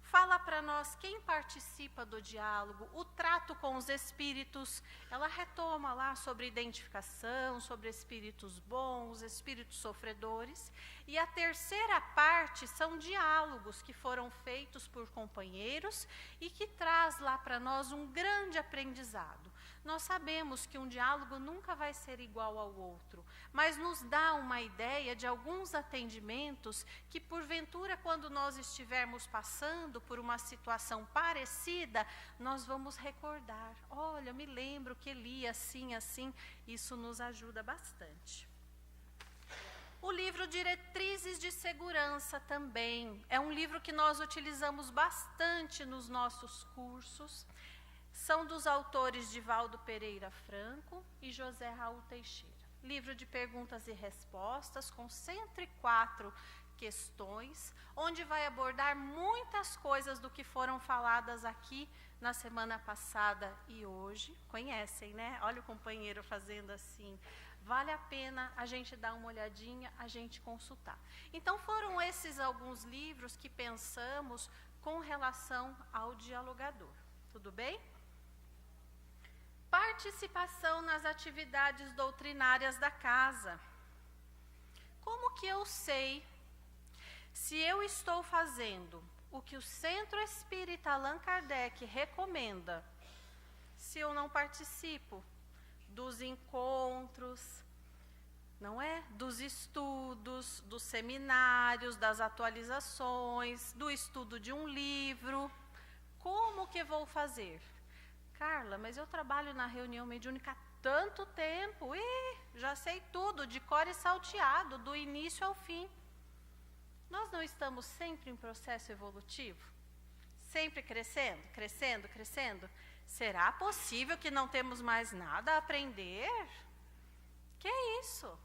fala para nós quem participa do diálogo, o trato com os espíritos. Ela retoma lá sobre identificação, sobre espíritos bons, espíritos sofredores. E a terceira parte são diálogos que foram feitos por companheiros e que traz lá para nós um grande aprendizado. Nós sabemos que um diálogo nunca vai ser igual ao outro, mas nos dá uma ideia de alguns atendimentos que, porventura, quando nós estivermos passando por uma situação parecida, nós vamos recordar. Olha, eu me lembro que li assim, assim. Isso nos ajuda bastante. O livro Diretrizes de Segurança também é um livro que nós utilizamos bastante nos nossos cursos. São dos autores Divaldo Pereira Franco e José Raul Teixeira. Livro de perguntas e respostas com 104 questões, onde vai abordar muitas coisas do que foram faladas aqui na semana passada e hoje. Conhecem, né? Olha o companheiro fazendo assim. Vale a pena a gente dar uma olhadinha, a gente consultar. Então, foram esses alguns livros que pensamos com relação ao dialogador. Tudo bem? Participação nas atividades doutrinárias da casa. Como que eu sei Se eu estou fazendo o que o Centro Espírita Allan Kardec recomenda, se eu não participo dos encontros, não é? Dos estudos, dos seminários, das atualizações, do estudo de um livro, como que vou fazer? Carla, mas eu trabalho na reunião mediúnica há tanto tempo, já sei tudo, de cor e salteado, do início ao fim. Nós não estamos sempre em processo evolutivo? Sempre crescendo, crescendo, crescendo? Será possível que não temos mais nada a aprender? Que é isso?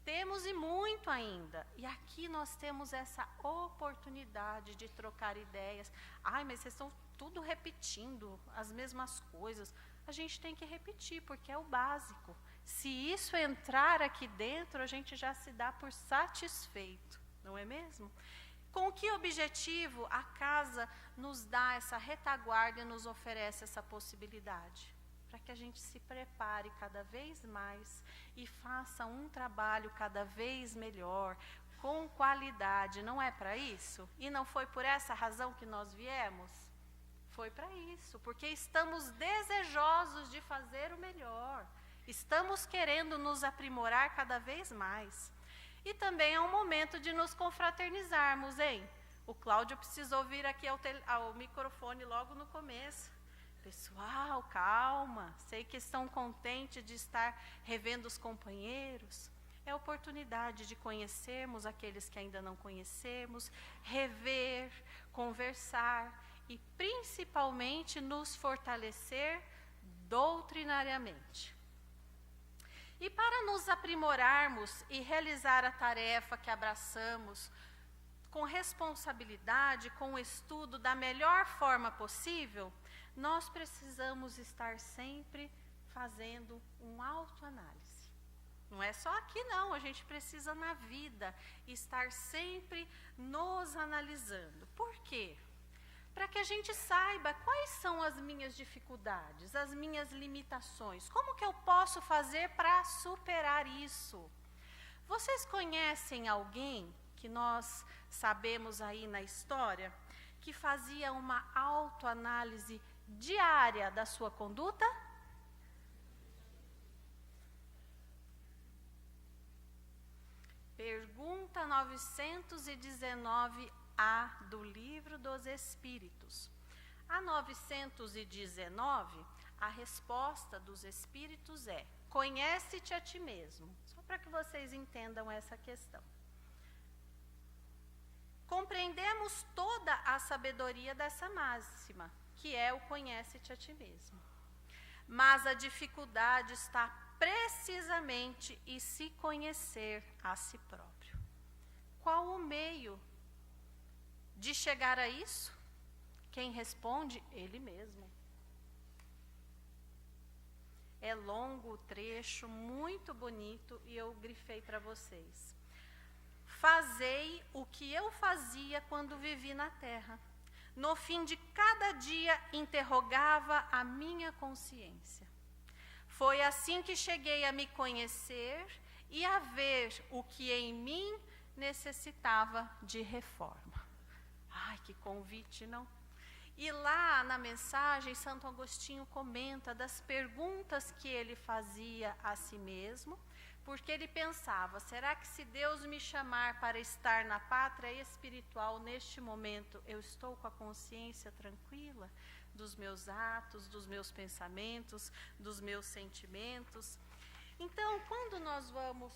Temos e muito ainda. E aqui nós temos essa oportunidade de trocar ideias. Ai, mas vocês estão tudo repetindo as mesmas coisas. A gente tem que repetir, porque é o básico. Se isso entrar aqui dentro, a gente já se dá por satisfeito. Não é mesmo? Com que objetivo a casa nos dá essa retaguarda e nos oferece essa possibilidade? Para que a gente se prepare cada vez mais e faça um trabalho cada vez melhor, com qualidade. Não é para isso? E não foi por essa razão que nós viemos? Foi para isso, porque estamos desejosos de fazer o melhor. Estamos querendo nos aprimorar cada vez mais. E também é um momento de nos confraternizarmos, hein? O Cláudio precisou vir aqui ao microfone logo no começo. Pessoal, calma, sei que estão contentes de estar revendo os companheiros. É oportunidade de conhecermos aqueles que ainda não conhecemos, rever, conversar e principalmente nos fortalecer doutrinariamente. E para nos aprimorarmos e realizar a tarefa que abraçamos com responsabilidade, com o estudo da melhor forma possível, nós precisamos estar sempre fazendo uma autoanálise. Não é só aqui não, a gente precisa na vida estar sempre nos analisando. Por quê? Para que a gente saiba quais são as minhas dificuldades, as minhas limitações. Como que eu posso fazer para superar isso? Vocês conhecem alguém que nós sabemos aí na história que fazia uma autoanálise diária da sua conduta? Pergunta 919A do Livro dos Espíritos. A 919, a resposta dos Espíritos é: conhece-te a ti mesmo. Só para que vocês entendam essa questão. Compreendemos toda a sabedoria dessa máxima, que é o conhece-te a ti mesmo. Mas a dificuldade está precisamente em se conhecer a si próprio. Qual o meio de chegar a isso? Quem responde? Ele mesmo. É longo o trecho, muito bonito, e eu grifei para vocês. Fazei o que eu fazia quando vivi na terra. No fim de cada dia interrogava a minha consciência. Foi assim que cheguei a me conhecer e a ver o que em mim necessitava de reforma. Ai, que convite, não? E lá na mensagem, Santo Agostinho comenta das perguntas que ele fazia a si mesmo, porque ele pensava: será que se Deus me chamar para estar na pátria espiritual neste momento, eu estou com a consciência tranquila dos meus atos, dos meus pensamentos, dos meus sentimentos? Então, quando nós vamos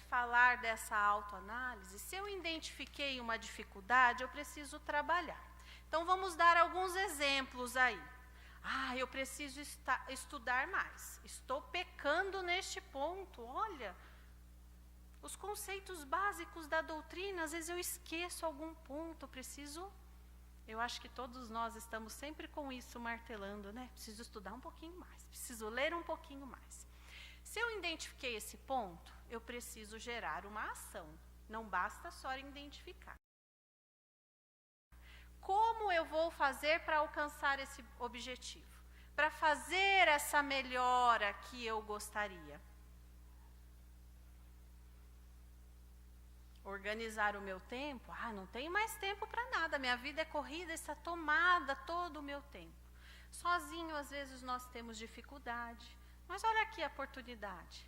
falar dessa autoanálise, se eu identifiquei uma dificuldade, eu preciso trabalhar. Então, vamos dar alguns exemplos aí. Eu preciso estudar mais. Estou pecando neste ponto. Olha, os conceitos básicos da doutrina, às vezes eu esqueço algum ponto. Eu acho que todos nós estamos sempre com isso martelando, né? Preciso estudar um pouquinho mais, preciso ler um pouquinho mais. Se eu identifiquei esse ponto, eu preciso gerar uma ação. Não basta só identificar. Como eu vou fazer para alcançar esse objetivo? Para fazer essa melhora que eu gostaria? Organizar o meu tempo, não tenho mais tempo para nada, minha vida é corrida, está tomada todo o meu tempo. Sozinho, às vezes, nós temos dificuldade, mas olha aqui a oportunidade.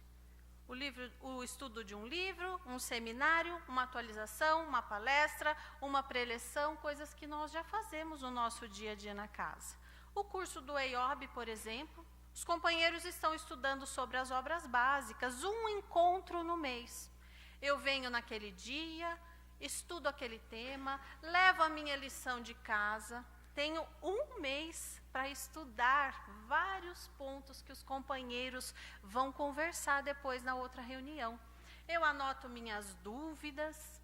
O estudo de um livro, um seminário, uma atualização, uma palestra, uma preleção, coisas que nós já fazemos no nosso dia a dia na casa. O curso do EIOB, por exemplo, os companheiros estão estudando sobre as obras básicas, um encontro no mês. Eu venho naquele dia, estudo aquele tema, levo a minha lição de casa, tenho um mês para estudar vários pontos que os companheiros vão conversar depois na outra reunião. Eu anoto minhas dúvidas,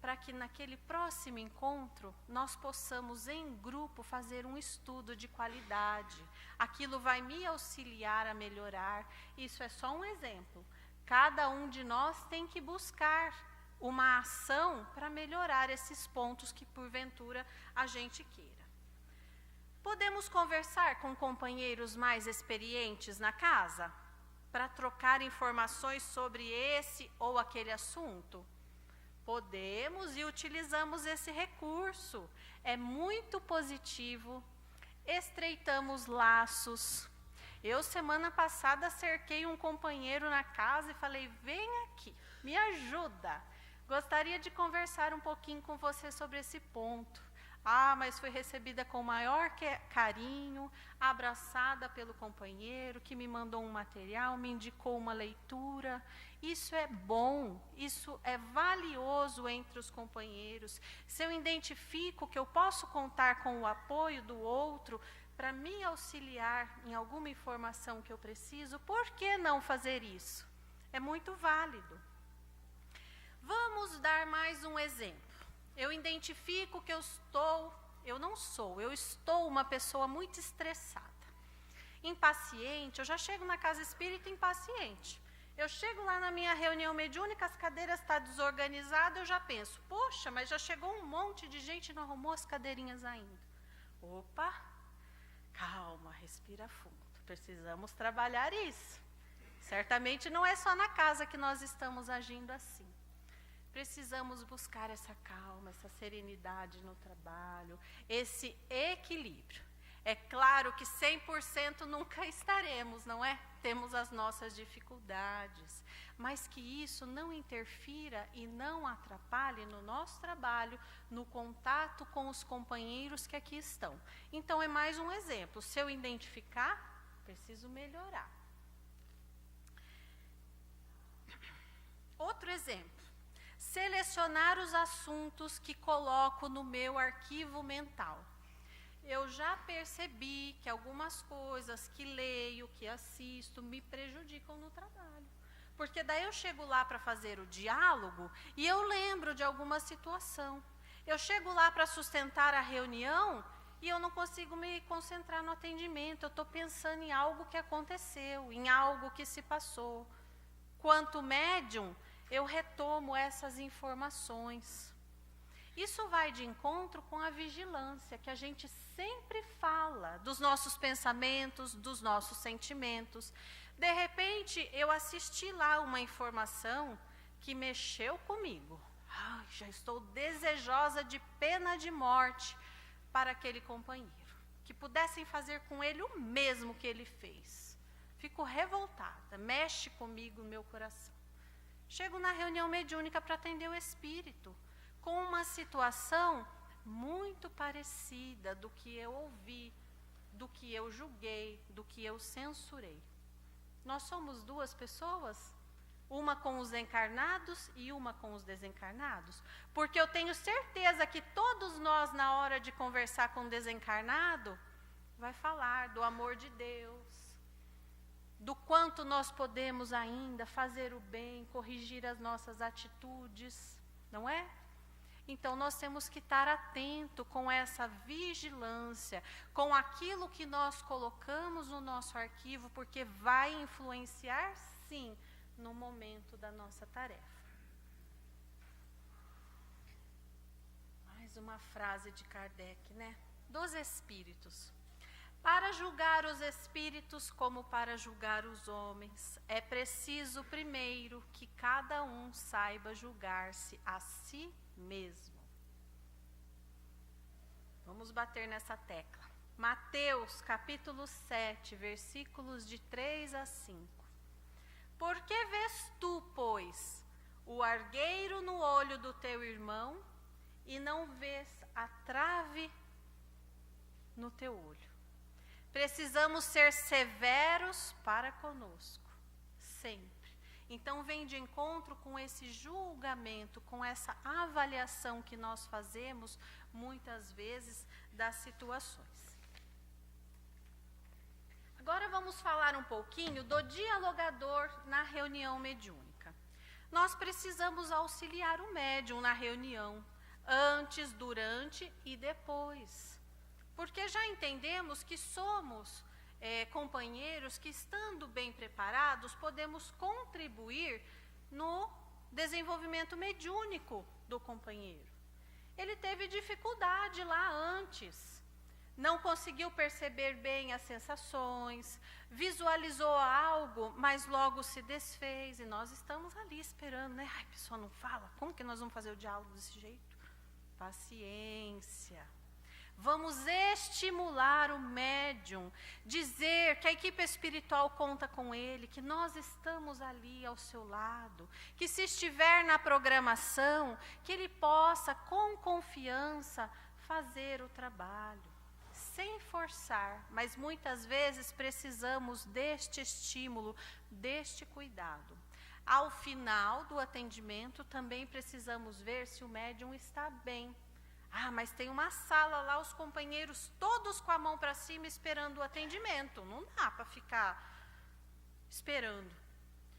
para que naquele próximo encontro nós possamos em grupo fazer um estudo de qualidade. Aquilo vai me auxiliar a melhorar. Isso é só um exemplo. Cada um de nós tem que buscar uma ação para melhorar esses pontos que porventura a gente queira. Podemos conversar com companheiros mais experientes na casa para trocar informações sobre esse ou aquele assunto? Podemos e utilizamos esse recurso. É muito positivo. Estreitamos laços. Eu, semana passada, cerquei um companheiro na casa e falei, vem aqui, me ajuda. Gostaria de conversar um pouquinho com você sobre esse ponto. Mas foi recebida com o maior carinho, abraçada pelo companheiro, que me mandou um material, me indicou uma leitura. Isso é bom, isso é valioso entre os companheiros. Se eu identifico que eu posso contar com o apoio do outro para me auxiliar em alguma informação que eu preciso, por que não fazer isso? É muito válido. Vamos dar mais um exemplo. Eu identifico que eu estou uma pessoa muito estressada, impaciente. Eu já chego na casa espírita impaciente. Eu chego lá na minha reunião mediúnica, as cadeiras estão desorganizadas, eu já penso, poxa, mas já chegou um monte de gente e não arrumou as cadeirinhas ainda. Opa, calma, respira fundo, precisamos trabalhar isso. Certamente não é só na casa que nós estamos agindo assim. Precisamos buscar essa calma, essa serenidade no trabalho, esse equilíbrio. É claro que 100% nunca estaremos, não é? Temos as nossas dificuldades, mas que isso não interfira e não atrapalhe no nosso trabalho, no contato com os companheiros que aqui estão. Então, é mais um exemplo. Se eu identificar, preciso melhorar. Outro exemplo. Selecionar os assuntos que coloco no meu arquivo mental. Eu já percebi que algumas coisas que leio, que assisto, me prejudicam no trabalho. Porque daí eu chego lá para fazer o diálogo e eu lembro de alguma situação. Eu chego lá para sustentar a reunião e eu não consigo me concentrar no atendimento. Eu estou pensando em algo que aconteceu, em algo que se passou. Quanto médium, eu retomo essas informações. Isso vai de encontro com a vigilância, que a gente sempre fala dos nossos pensamentos, dos nossos sentimentos. De repente, eu assisti lá uma informação que mexeu comigo. Já estou desejosa de pena de morte para aquele companheiro. Que pudessem fazer com ele o mesmo que ele fez. Fico revoltada, mexe comigo no meu coração. Chego na reunião mediúnica para atender o espírito, com uma situação muito parecida do que eu ouvi, do que eu julguei, do que eu censurei. Nós somos duas pessoas, uma com os encarnados e uma com os desencarnados, porque eu tenho certeza que todos nós, na hora de conversar com o desencarnado, vai falar do amor de Deus, do quanto nós podemos ainda fazer o bem, corrigir as nossas atitudes, não é? Então, nós temos que estar atento com essa vigilância, com aquilo que nós colocamos no nosso arquivo, porque vai influenciar, sim, no momento da nossa tarefa. Mais uma frase de Kardec, né? Dos espíritos. Para julgar os espíritos como para julgar os homens, é preciso primeiro que cada um saiba julgar-se a si mesmo. Vamos bater nessa tecla. Mateus capítulo 7, versículos de 3 a 5. Por que vês tu, pois, o argueiro no olho do teu irmão e não vês a trave no teu olho? Precisamos ser severos para conosco, sempre. Então vem de encontro com esse julgamento, com essa avaliação que nós fazemos, muitas vezes, das situações. Agora vamos falar um pouquinho do dialogador na reunião mediúnica. Nós precisamos auxiliar o médium na reunião, antes, durante e depois. Porque já entendemos que somos companheiros que, estando bem preparados, podemos contribuir no desenvolvimento mediúnico do companheiro. Ele teve dificuldade lá antes, não conseguiu perceber bem as sensações, visualizou algo, mas logo se desfez, e nós estamos ali esperando, né? Ai, a pessoa não fala, como que nós vamos fazer o diálogo desse jeito? Paciência. Vamos estimular o médium, dizer que a equipe espiritual conta com ele, que nós estamos ali ao seu lado, que se estiver na programação, que ele possa, com confiança, fazer o trabalho, sem forçar, mas muitas vezes precisamos deste estímulo, deste cuidado. Ao final do atendimento, também precisamos ver se o médium está bem. Ah, mas tem uma sala lá, os companheiros todos com a mão para cima esperando o atendimento. Não dá para ficar esperando.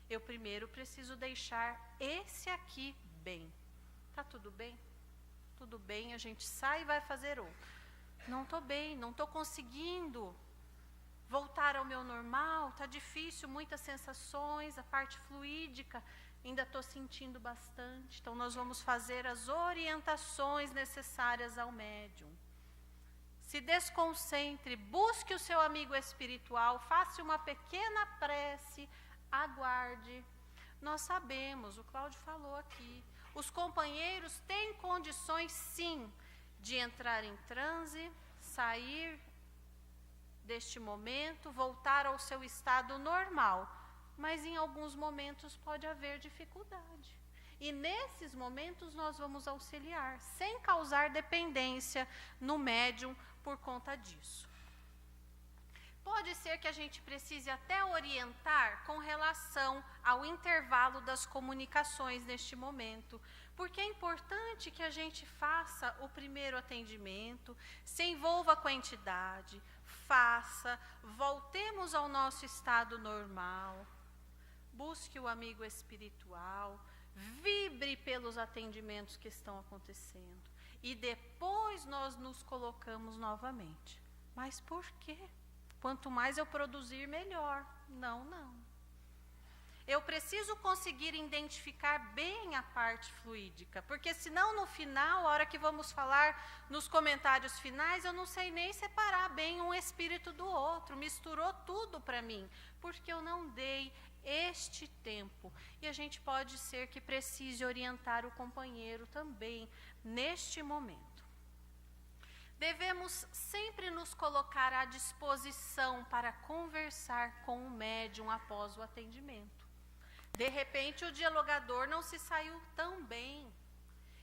Eu primeiro preciso deixar esse aqui bem. Tá tudo bem? Tudo bem, a gente sai e vai fazer outro. Não estou bem, não estou conseguindo voltar ao meu normal, está difícil, muitas sensações, a parte fluídica. Ainda estou sentindo bastante, então nós vamos fazer as orientações necessárias ao médium. Se desconcentre, busque o seu amigo espiritual, faça uma pequena prece, aguarde. Nós sabemos, o Cláudio falou aqui, os companheiros têm condições sim de entrar em transe, sair deste momento, voltar ao seu estado normal. Mas em alguns momentos pode haver dificuldade. E nesses momentos nós vamos auxiliar, sem causar dependência no médium por conta disso. Pode ser que a gente precise até orientar com relação ao intervalo das comunicações neste momento, porque é importante que a gente faça o primeiro atendimento, se envolva com a entidade, faça, voltemos ao nosso estado normal. Busque o amigo espiritual, vibre pelos atendimentos que estão acontecendo. E depois nós nos colocamos novamente. Mas por quê? Quanto mais eu produzir, melhor. Não. Eu preciso conseguir identificar bem a parte fluídica, porque senão no final, a hora que vamos falar nos comentários finais, eu não sei nem separar bem um espírito do outro. Misturou tudo para mim, porque eu não dei este tempo. E a gente pode ser que precise orientar o companheiro também neste momento. Devemos sempre nos colocar à disposição para conversar com o médium após o atendimento. De repente o dialogador não se saiu tão bem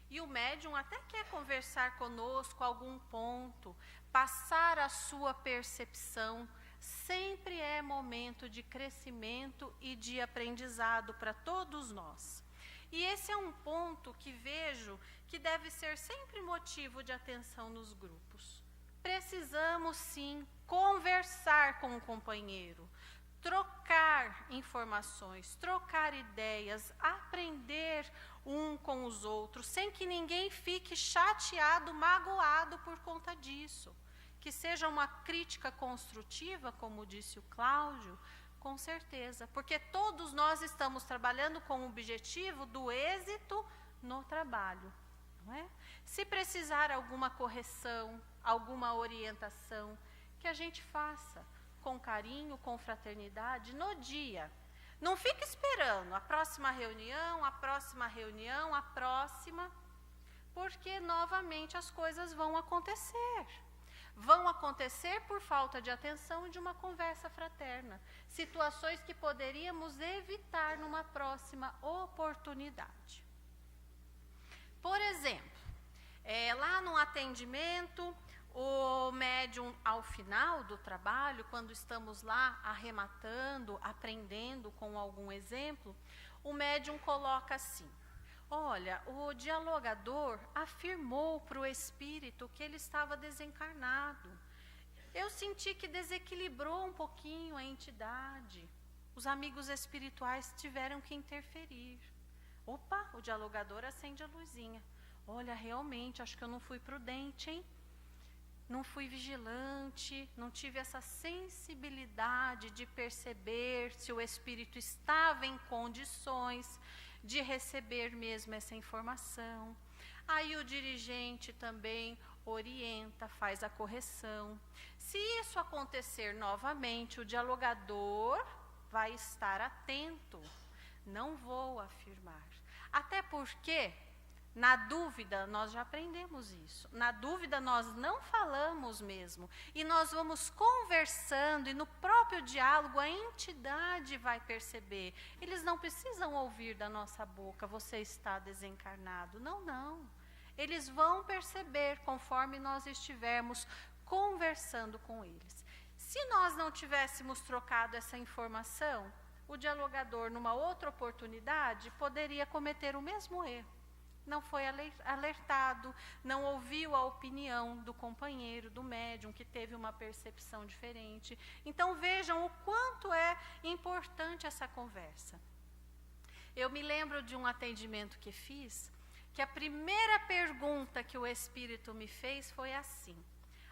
e o médium até quer conversar conosco algum ponto, passar a sua percepção. Sempre é momento de crescimento e de aprendizado para todos nós. E esse é um ponto que vejo que deve ser sempre motivo de atenção nos grupos. Precisamos sim conversar com o companheiro, trocar informações, trocar ideias, aprender um com os outros, sem que ninguém fique chateado, magoado por conta disso. Que seja uma crítica construtiva, como disse o Cláudio, com certeza, porque todos nós estamos trabalhando com o objetivo do êxito no trabalho, não é? Se precisar alguma correção, alguma orientação, que a gente faça com carinho, com fraternidade, no dia. Não fique esperando a próxima reunião, porque novamente as coisas vão acontecer. Vão acontecer por falta de atenção e de uma conversa fraterna. Situações que poderíamos evitar numa próxima oportunidade. Por exemplo, lá no atendimento, o médium, ao final do trabalho, quando estamos lá arrematando, aprendendo com algum exemplo, o médium coloca assim: olha, o dialogador afirmou para o espírito que ele estava desencarnado. Eu senti que desequilibrou um pouquinho a entidade. Os amigos espirituais tiveram que interferir. Opa, o dialogador acende a luzinha. Olha, realmente, acho que eu não fui prudente, hein? Não fui vigilante, não tive essa sensibilidade de perceber se o espírito estava em condições de receber mesmo essa informação. Aí o dirigente também orienta, faz a correção. Se isso acontecer novamente, o dialogador vai estar atento. Não vou afirmar. Até porque, na dúvida, nós já aprendemos isso. Na dúvida, nós não falamos mesmo. E nós vamos conversando, e no próprio diálogo, a entidade vai perceber. Eles não precisam ouvir da nossa boca: você está desencarnado. Não, não. Eles vão perceber conforme nós estivermos conversando com eles. Se nós não tivéssemos trocado essa informação, o dialogador, numa outra oportunidade, poderia cometer o mesmo erro. Não foi alertado, não ouviu a opinião do companheiro, do médium, que teve uma percepção diferente. Então vejam o quanto é importante essa conversa. Eu me lembro de um atendimento que fiz, que a primeira pergunta que o espírito me fez foi assim: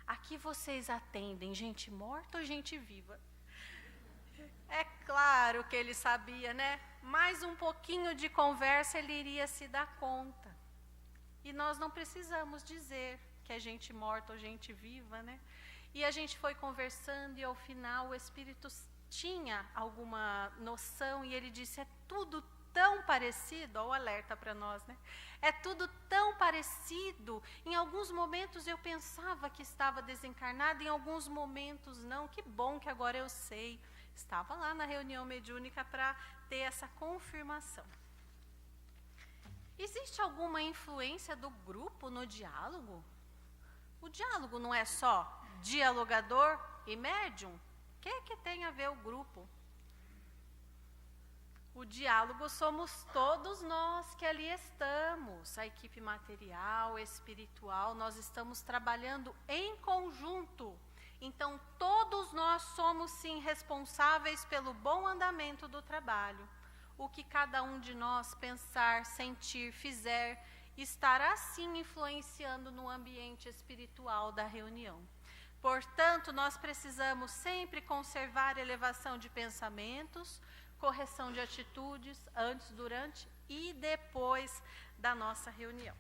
aqui vocês atendem gente morta ou gente viva? É claro que ele sabia, né? Mais um pouquinho de conversa ele iria se dar conta. E nós não precisamos dizer que é gente morta ou gente viva, né? E a gente foi conversando e ao final o espírito tinha alguma noção e ele disse: é tudo tão parecido, ó, o alerta para nós, né? É tudo tão parecido. Em alguns momentos eu pensava que estava desencarnado, em alguns momentos não. Que bom que agora eu sei. Estava lá na reunião mediúnica para ter essa confirmação. Existe alguma influência do grupo no diálogo? O diálogo não é só dialogador e médium? O que tem a ver o grupo? O diálogo somos todos nós que ali estamos, a equipe material, espiritual, nós estamos trabalhando em conjunto. Então, todos nós somos, sim, responsáveis pelo bom andamento do trabalho. O que cada um de nós pensar, sentir, fizer, estará, sim, influenciando no ambiente espiritual da reunião. Portanto, nós precisamos sempre conservar elevação de pensamentos, correção de atitudes, antes, durante e depois da nossa reunião.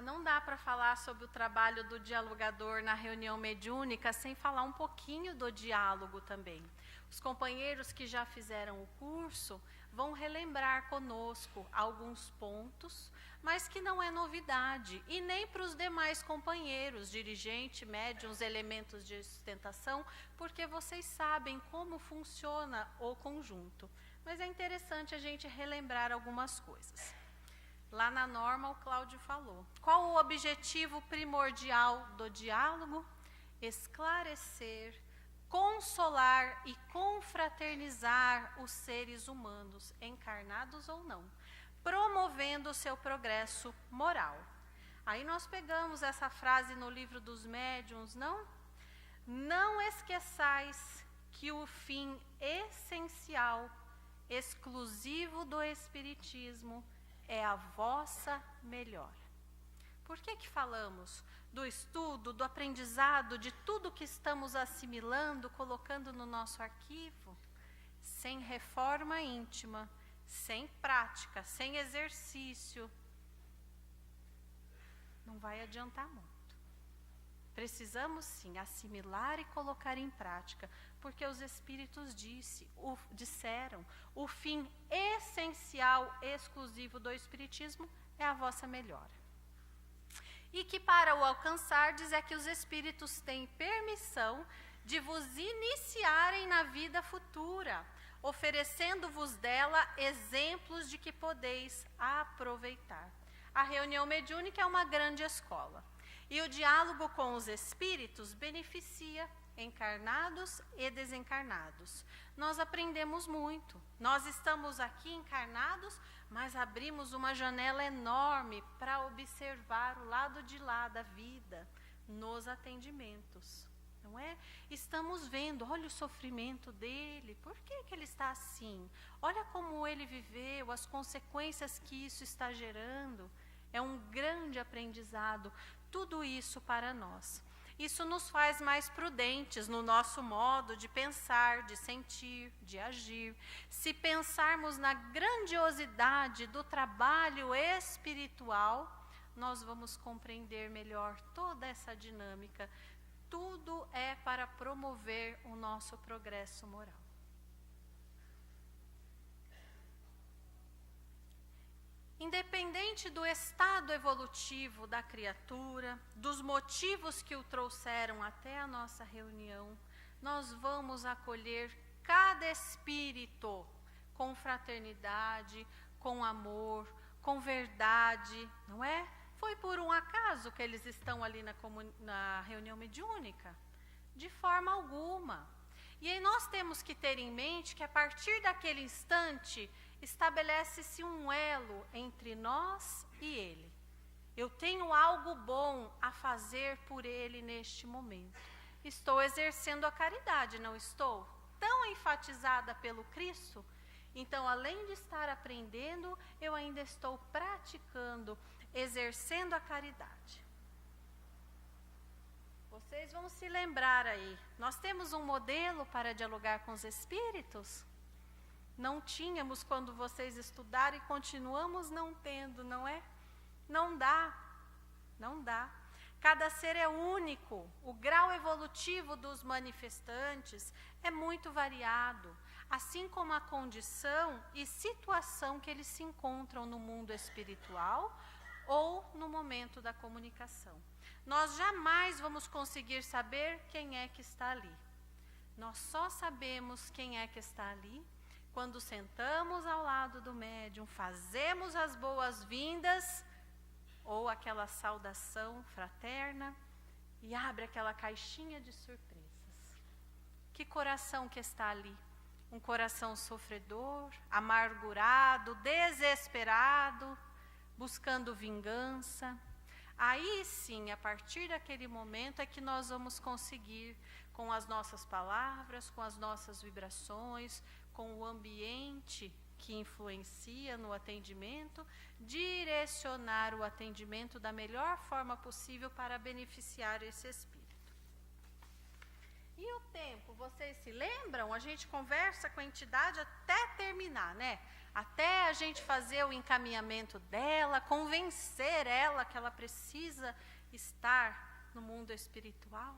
Não dá para falar sobre o trabalho do dialogador na reunião mediúnica sem falar um pouquinho do diálogo também. Os companheiros que já fizeram o curso vão relembrar conosco alguns pontos, mas que não é novidade, e nem para os demais companheiros, dirigente, médiuns, elementos de sustentação, porque vocês sabem como funciona o conjunto. Mas é interessante a gente relembrar algumas coisas. Lá na norma, o Cláudio falou. Qual o objetivo primordial do diálogo? Esclarecer, consolar e confraternizar os seres humanos, encarnados ou não, promovendo o seu progresso moral. Aí nós pegamos essa frase no livro dos médiuns, não? Não esqueçais que o fim essencial, exclusivo do Espiritismo, é a vossa melhora. Por que falamos do estudo, do aprendizado, de tudo que estamos assimilando, colocando no nosso arquivo? Sem reforma íntima, sem prática, sem exercício, não vai adiantar muito. Precisamos sim assimilar e colocar em prática, porque os Espíritos disseram, o fim essencial, exclusivo do Espiritismo é a vossa melhora. E que para o alcançardes é que os Espíritos têm permissão de vos iniciarem na vida futura, oferecendo-vos dela exemplos de que podeis aproveitar. A reunião mediúnica é uma grande escola. E o diálogo com os Espíritos beneficia encarnados e desencarnados. Nós aprendemos muito. Nós estamos aqui encarnados, mas abrimos uma janela enorme para observar o lado de lá da vida, nos atendimentos. Não é? Estamos vendo, olha o sofrimento dele, por que ele está assim? Olha como ele viveu, as consequências que isso está gerando. É um grande aprendizado, tudo isso para nós. Isso nos faz mais prudentes no nosso modo de pensar, de sentir, de agir. Se pensarmos na grandiosidade do trabalho espiritual, nós vamos compreender melhor toda essa dinâmica. Tudo é para promover o nosso progresso moral. Independente do estado evolutivo da criatura, dos motivos que o trouxeram até a nossa reunião, nós vamos acolher cada espírito com fraternidade, com amor, com verdade, não é? Foi por um acaso que eles estão ali na reunião mediúnica? De forma alguma. E aí nós temos que ter em mente que a partir daquele instante estabelece-se um elo entre nós e ele. Eu tenho algo bom a fazer por ele neste momento. Estou exercendo a caridade, não estou? Tão enfatizada pelo Cristo. Então, além de estar aprendendo, eu ainda estou praticando, exercendo a caridade. Vocês vão se lembrar aí, nós temos um modelo para dialogar com os espíritos? Não tínhamos quando vocês estudaram e continuamos não tendo, não é? Não dá, não dá. Cada ser é único, o grau evolutivo dos manifestantes é muito variado, assim como a condição e situação que eles se encontram no mundo espiritual ou no momento da comunicação. Nós jamais vamos conseguir saber quem é que está ali. Nós só sabemos quem é que está ali quando sentamos ao lado do médium, fazemos as boas-vindas ou aquela saudação fraterna e abre aquela caixinha de surpresas. Que coração que está ali? Um coração sofredor, amargurado, desesperado, buscando vingança. Aí sim, a partir daquele momento é que nós vamos conseguir, com as nossas palavras, com as nossas vibrações, com o ambiente que influencia no atendimento, direcionar o atendimento da melhor forma possível para beneficiar esse espírito. E o tempo, vocês se lembram? A gente conversa com a entidade até terminar, né? Até a gente fazer o encaminhamento dela, convencer ela que ela precisa estar no mundo espiritual.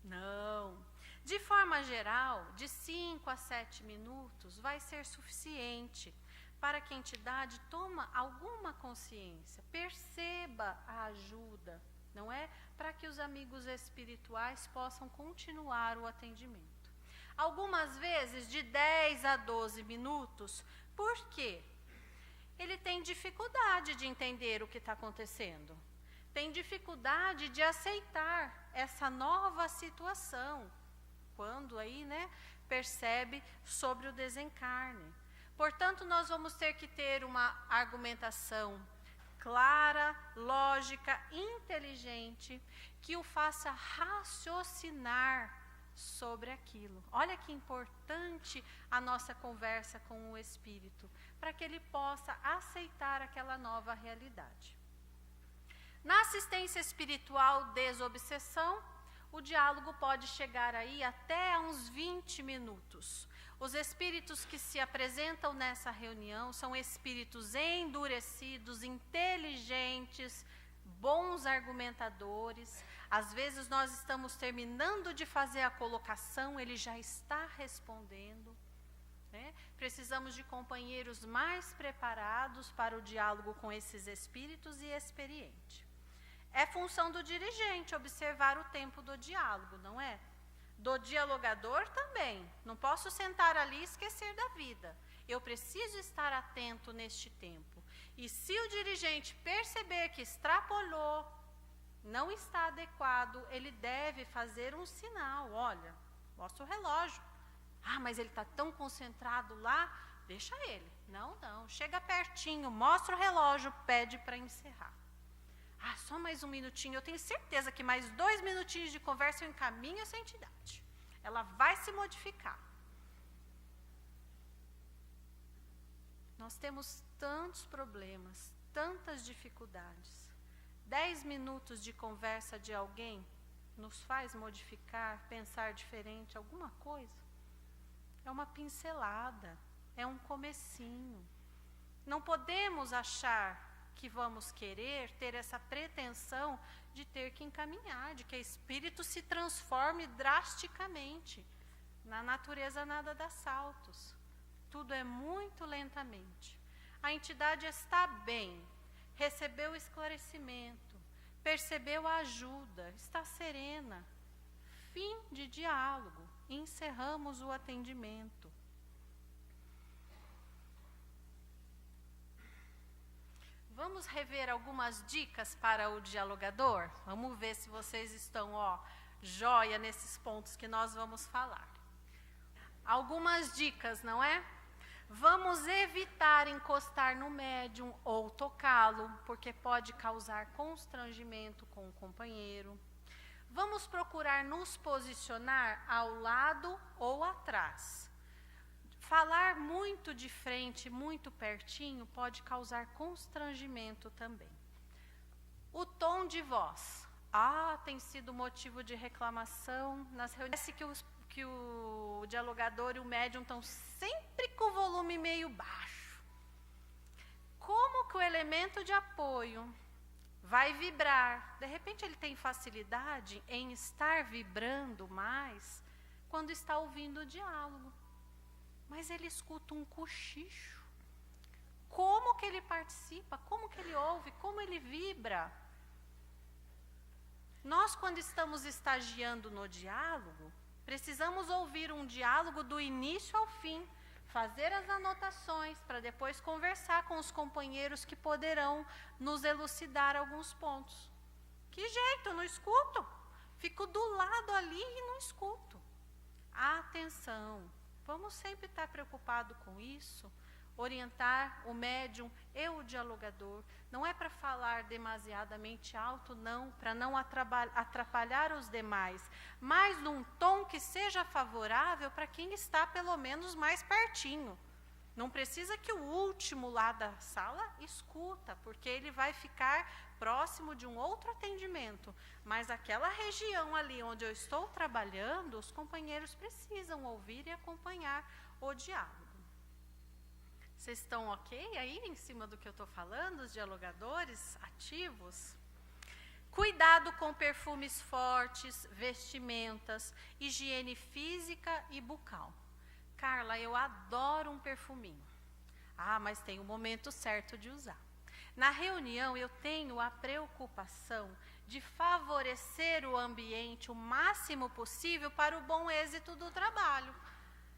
Não. De forma geral, de 5 a 7 minutos vai ser suficiente para que a entidade tome alguma consciência, perceba a ajuda, não é? Para que os amigos espirituais possam continuar o atendimento. Algumas vezes de 10 a 12 minutos, por quê? Ele tem dificuldade de entender o que está acontecendo, tem dificuldade de aceitar essa nova situação, quando aí, né, percebe sobre o desencarne. Portanto, nós vamos ter que ter uma argumentação clara, lógica, inteligente, que o faça raciocinar sobre aquilo. Olha que importante a nossa conversa com o espírito, para que ele possa aceitar aquela nova realidade. Na assistência espiritual desobsessão, o diálogo pode chegar aí até uns 20 minutos. Os espíritos que se apresentam nessa reunião são espíritos endurecidos, inteligentes, bons argumentadores. Às vezes nós estamos terminando de fazer a colocação, ele já está respondendo. Né? Precisamos de companheiros mais preparados para o diálogo com esses espíritos e experientes. É função do dirigente observar o tempo do diálogo, não é? Do dialogador também. Não posso sentar ali e esquecer da vida. Eu preciso estar atento neste tempo. E se o dirigente perceber que extrapolou, não está adequado, ele deve fazer um sinal. Olha, mostra o relógio. Ah, mas ele está tão concentrado lá, deixa ele. Não, chega pertinho, mostra o relógio, pede para encerrar. Ah, só mais um minutinho, eu tenho certeza que mais 2 minutinhos de conversa eu encaminho essa entidade. Ela vai se modificar. Nós temos tantos problemas, tantas dificuldades. 10 minutos de conversa de alguém nos faz modificar, pensar diferente, alguma coisa? É uma pincelada, é um comecinho. Não podemos achar que vamos querer ter essa pretensão de ter que encaminhar, de que o espírito se transforme drasticamente. Na natureza nada dá saltos. Tudo é muito lentamente. A entidade está bem, recebeu o esclarecimento, percebeu a ajuda, está serena. Fim de diálogo. Encerramos o atendimento. Vamos rever algumas dicas para o dialogador? Vamos ver se vocês estão, joia nesses pontos que nós vamos falar. Algumas dicas, não é? Vamos evitar encostar no médium ou tocá-lo, porque pode causar constrangimento com o companheiro. Vamos procurar nos posicionar ao lado ou atrás. Falar muito de frente, muito pertinho, pode causar constrangimento também. O tom de voz. Tem sido motivo de reclamação nas reuniões. Parece que o dialogador e o médium estão sempre com o volume meio baixo. Como que o elemento de apoio vai vibrar? De repente ele tem facilidade em estar vibrando mais quando está ouvindo o diálogo. Mas ele escuta um cochicho. Como que ele participa? Como que ele ouve? Como ele vibra? Nós, quando estamos estagiando no diálogo, precisamos ouvir um diálogo do início ao fim, fazer as anotações para depois conversar com os companheiros que poderão nos elucidar alguns pontos. Que jeito, eu não escuto. Fico do lado ali e não escuto. Atenção. Vamos sempre estar preocupados com isso, orientar o médium e o dialogador. Não é para falar demasiadamente alto, não, para não atrapalhar os demais, mas num tom que seja favorável para quem está pelo menos mais pertinho. Não precisa que o último lá da sala escuta, porque ele vai ficar próximo de um outro atendimento. Mas aquela região ali onde eu estou trabalhando, os companheiros precisam ouvir e acompanhar o diálogo. Vocês estão ok aí em cima do que eu estou falando, os dialogadores ativos? Cuidado com perfumes fortes, vestimentas, higiene física e bucal. Carla, eu adoro um perfuminho. Mas tem o momento certo de usar. Na reunião, eu tenho a preocupação de favorecer o ambiente o máximo possível para o bom êxito do trabalho.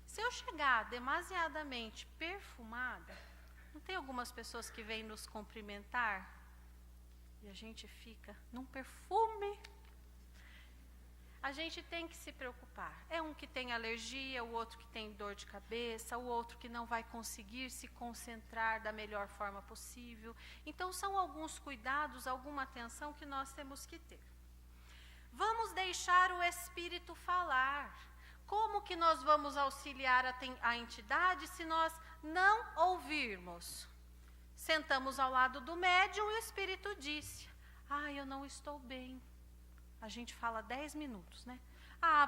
Se eu chegar demasiadamente perfumada, não tem algumas pessoas que vêm nos cumprimentar e a gente fica num perfume? A gente tem que se preocupar. É um que tem alergia, o outro que tem dor de cabeça, o outro que não vai conseguir se concentrar da melhor forma possível. Então, são alguns cuidados, alguma atenção que nós temos que ter. Vamos deixar o espírito falar. Como que nós vamos auxiliar a entidade se nós não ouvirmos? Sentamos ao lado do médium e o espírito disse: eu não estou bem. A gente fala 10 minutos, né?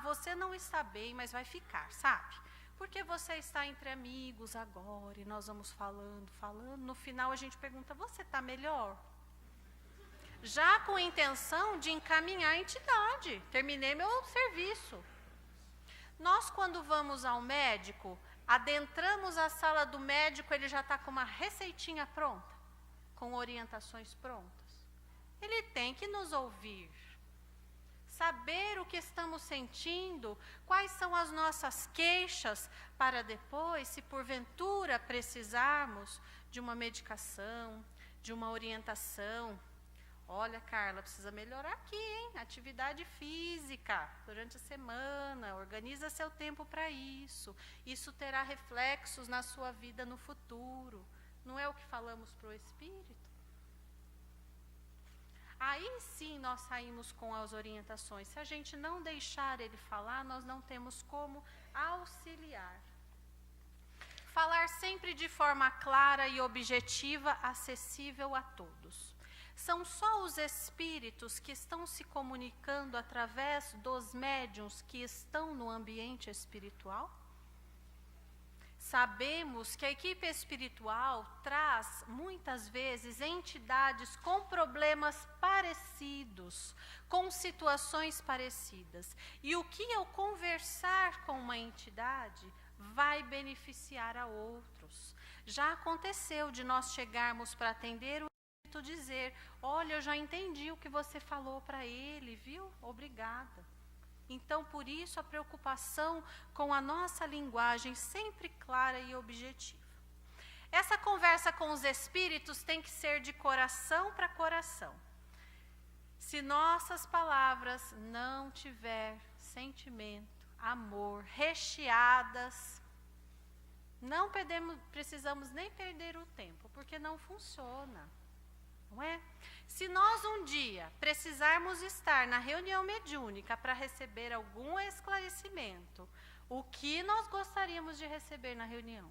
Você não está bem, mas vai ficar, sabe? Porque você está entre amigos agora e nós vamos falando. No final a gente pergunta: você está melhor? já com intenção de encaminhar a entidade. Terminei meu serviço. Nós, quando vamos ao médico, adentramos a sala do médico, ele já está com uma receitinha pronta, com orientações prontas. Ele tem que nos ouvir, saber o que estamos sentindo, quais são as nossas queixas, para depois, se porventura precisarmos de uma medicação, de uma orientação. Olha, Carla, precisa melhorar aqui, hein? Atividade física durante a semana, organiza seu tempo para isso. Isso terá reflexos na sua vida no futuro. Não é o que falamos para o espírito? Aí sim nós saímos com as orientações. Se a gente não deixar ele falar, nós não temos como auxiliar. Falar sempre de forma clara e objetiva, acessível a todos. São só os espíritos que estão se comunicando através dos médiuns que estão no ambiente espiritual? Sabemos que a equipe espiritual traz, muitas vezes, entidades com problemas parecidos, com situações parecidas. E o que eu conversar com uma entidade vai beneficiar a outros. Já aconteceu de nós chegarmos para atender o espírito dizer: olha, eu já entendi o que você falou para ele, viu? Obrigada. Então, por isso, a preocupação com a nossa linguagem sempre clara e objetiva. Essa conversa com os espíritos tem que ser de coração para coração. Se nossas palavras não tiver sentimento, amor, recheadas, não precisamos nem perder o tempo, porque não funciona. Não é? Se nós um dia precisarmos estar na reunião mediúnica para receber algum esclarecimento, o que nós gostaríamos de receber na reunião?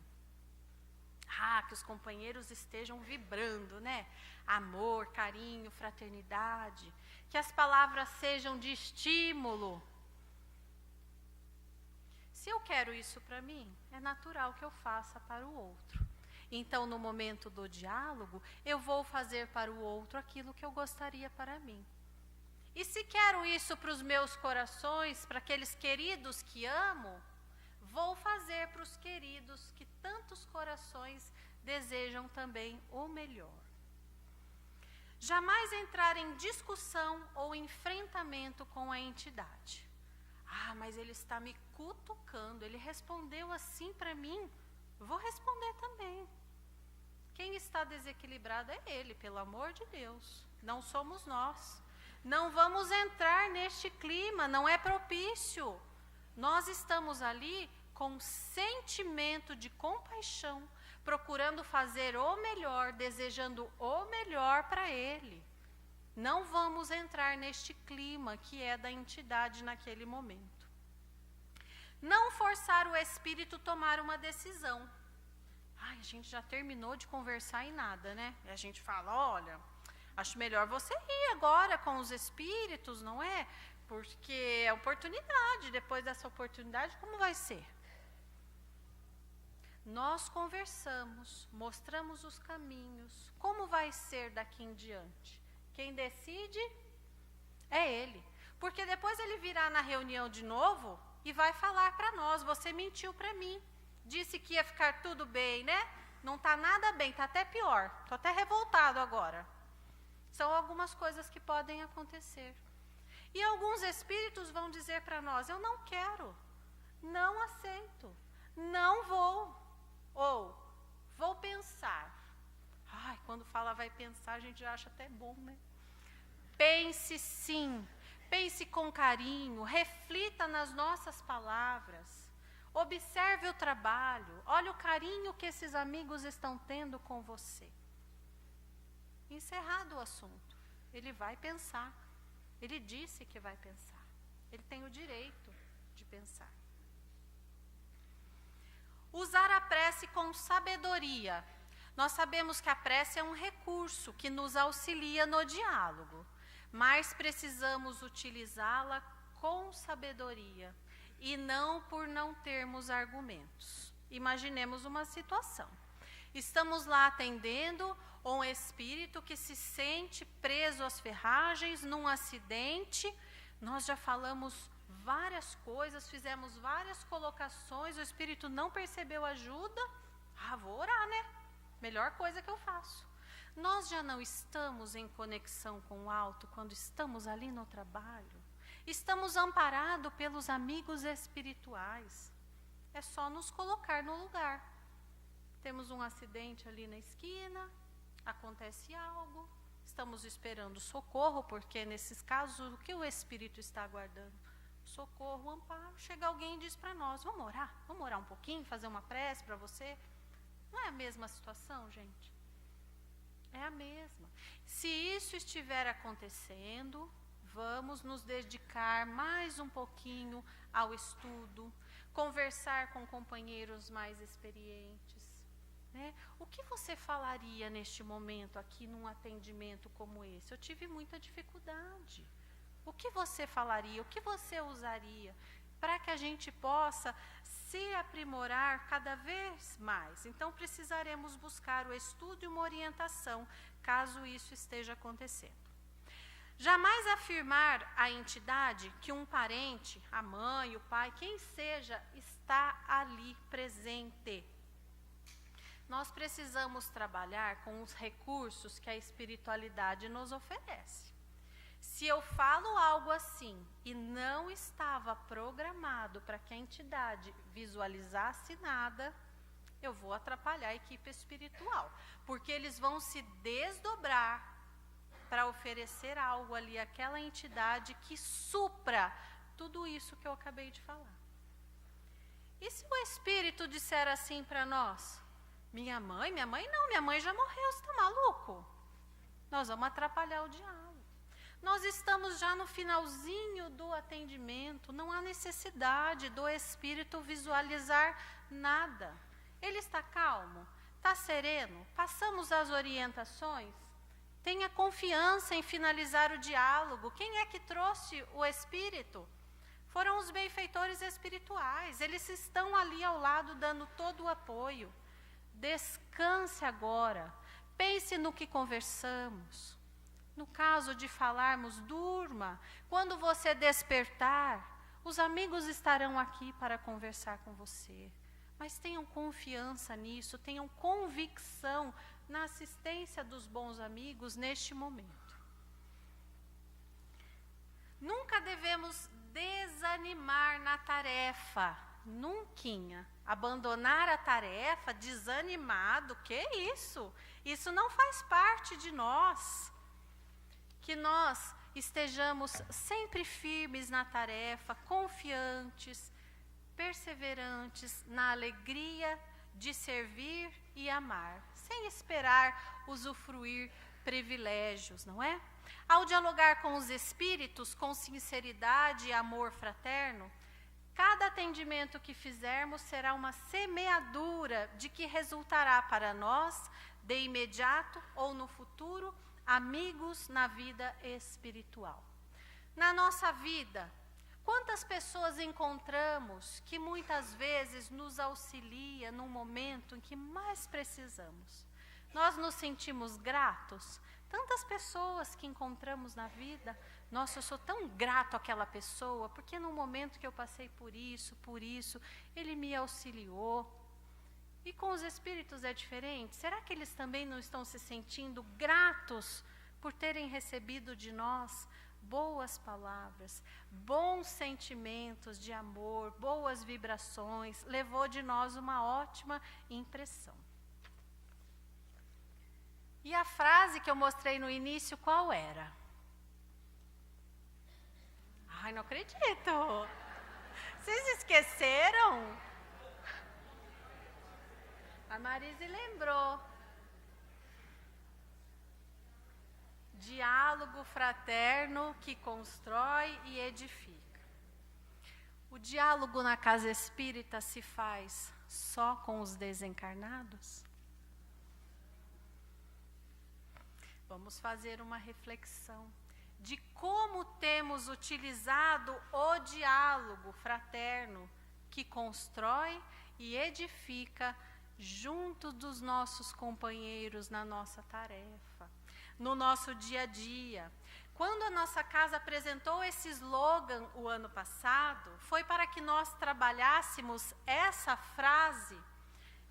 Que os companheiros estejam vibrando, né? Amor, carinho, fraternidade, que as palavras sejam de estímulo. Se eu quero isso para mim, é natural que eu faça para o outro. Então, no momento do diálogo, eu vou fazer para o outro aquilo que eu gostaria para mim. E se quero isso para os meus corações, para aqueles queridos que amo, vou fazer para os queridos que tantos corações desejam também o melhor. Jamais entrar em discussão ou enfrentamento com a entidade. Mas ele está me cutucando, ele respondeu assim para mim, vou responder também. Quem está desequilibrado é ele, pelo amor de Deus. Não somos nós. Não vamos entrar neste clima, não é propício. Nós estamos ali com sentimento de compaixão, procurando fazer o melhor, desejando o melhor para ele. Não vamos entrar neste clima que é da entidade naquele momento. Não forçar o espírito a tomar uma decisão. A gente já terminou de conversar e nada, né? E a gente fala, olha, acho melhor você ir agora com os espíritos, não é? Porque é oportunidade, depois dessa oportunidade, como vai ser? Nós conversamos, mostramos os caminhos, como vai ser daqui em diante? Quem decide é ele. Porque depois ele virá na reunião de novo e vai falar para nós, você mentiu para mim. Disse que ia ficar tudo bem, né? Não está nada bem, está até pior. Estou até revoltado agora. São algumas coisas que podem acontecer. E alguns espíritos vão dizer para nós, eu não quero, não aceito, não vou. Ou, vou pensar. Quando fala vai pensar, a gente já acha até bom, né? Pense sim, pense com carinho, reflita nas nossas palavras. Observe o trabalho, olha o carinho que esses amigos estão tendo com você. Encerrado o assunto, ele vai pensar. Ele disse que vai pensar. Ele tem o direito de pensar. Usar a prece com sabedoria. Nós sabemos que a prece é um recurso que nos auxilia no diálogo, mas precisamos utilizá-la com sabedoria. E não por não termos argumentos. Imaginemos uma situação. Estamos lá atendendo um espírito que se sente preso às ferragens num acidente. Nós já falamos várias coisas, fizemos várias colocações, o espírito não percebeu ajuda. Vou orar, né? Melhor coisa que eu faço. Nós já não estamos em conexão com o alto quando estamos ali no trabalho. Estamos amparados pelos amigos espirituais. É só nos colocar no lugar. Temos um acidente ali na esquina, acontece algo, estamos esperando socorro, porque nesses casos o que o espírito está aguardando? Socorro, amparo. Chega alguém e diz para nós, vamos orar um pouquinho, fazer uma prece para você. Não é a mesma situação, gente? É a mesma. Se isso estiver acontecendo, vamos nos dedicar mais um pouquinho ao estudo, conversar com companheiros mais experientes. Né? O que você falaria neste momento aqui num atendimento como esse? Eu tive muita dificuldade. O que você falaria? O que você usaria? Para que a gente possa se aprimorar cada vez mais. Então, precisaremos buscar o estudo e uma orientação, caso isso esteja acontecendo. Jamais afirmar à entidade que um parente, a mãe, o pai, quem seja, está ali presente. Nós precisamos trabalhar com os recursos que a espiritualidade nos oferece. Se eu falo algo assim e não estava programado para que a entidade visualizasse nada, eu vou atrapalhar a equipe espiritual, porque eles vão se desdobrar para oferecer algo ali àquela entidade que supra tudo isso que eu acabei de falar. E se o espírito disser assim para nós? Minha mãe não, minha mãe já morreu, você está maluco? Nós vamos atrapalhar o diálogo. Nós estamos já no finalzinho do atendimento, não há necessidade do espírito visualizar nada. Ele está calmo, está sereno, passamos as orientações, tenha confiança em finalizar o diálogo. Quem é que trouxe o espírito? Foram os benfeitores espirituais, eles estão ali ao lado dando todo o apoio. Descanse agora, pense no que conversamos. No caso de falarmos, durma. Quando você despertar, os amigos estarão aqui para conversar com você. Mas tenham confiança nisso, tenham convicção na assistência dos bons amigos neste momento. Nunca devemos desanimar na tarefa. Nunca. Abandonar a tarefa desanimado, que isso? Isso não faz parte de nós. Que nós estejamos sempre firmes na tarefa, confiantes, perseverantes na alegria de servir e amar, sem esperar usufruir privilégios, não é? Ao dialogar com os espíritos com sinceridade e amor fraterno, cada atendimento que fizermos será uma semeadura de que resultará para nós, de imediato ou no futuro, amigos na vida espiritual. Na nossa vida, quantas pessoas encontramos que muitas vezes nos auxilia no momento em que mais precisamos? Nós nos sentimos gratos? Tantas pessoas que encontramos na vida, nossa, eu sou tão grato àquela pessoa, porque no momento que eu passei por isso, ele me auxiliou. E com os espíritos é diferente? Será que eles também não estão se sentindo gratos por terem recebido de nós boas palavras, bons sentimentos de amor, boas vibrações, levou de nós uma ótima impressão? E a frase que eu mostrei no início, qual era? Ai, não acredito! Vocês esqueceram? A Marise lembrou. Diálogo fraterno que constrói e edifica. O diálogo na casa espírita se faz só com os desencarnados? Vamos fazer uma reflexão de como temos utilizado o diálogo fraterno que constrói e edifica junto dos nossos companheiros na nossa tarefa, no nosso dia a dia. Quando a nossa casa apresentou esse slogan o ano passado, foi para que nós trabalhássemos essa frase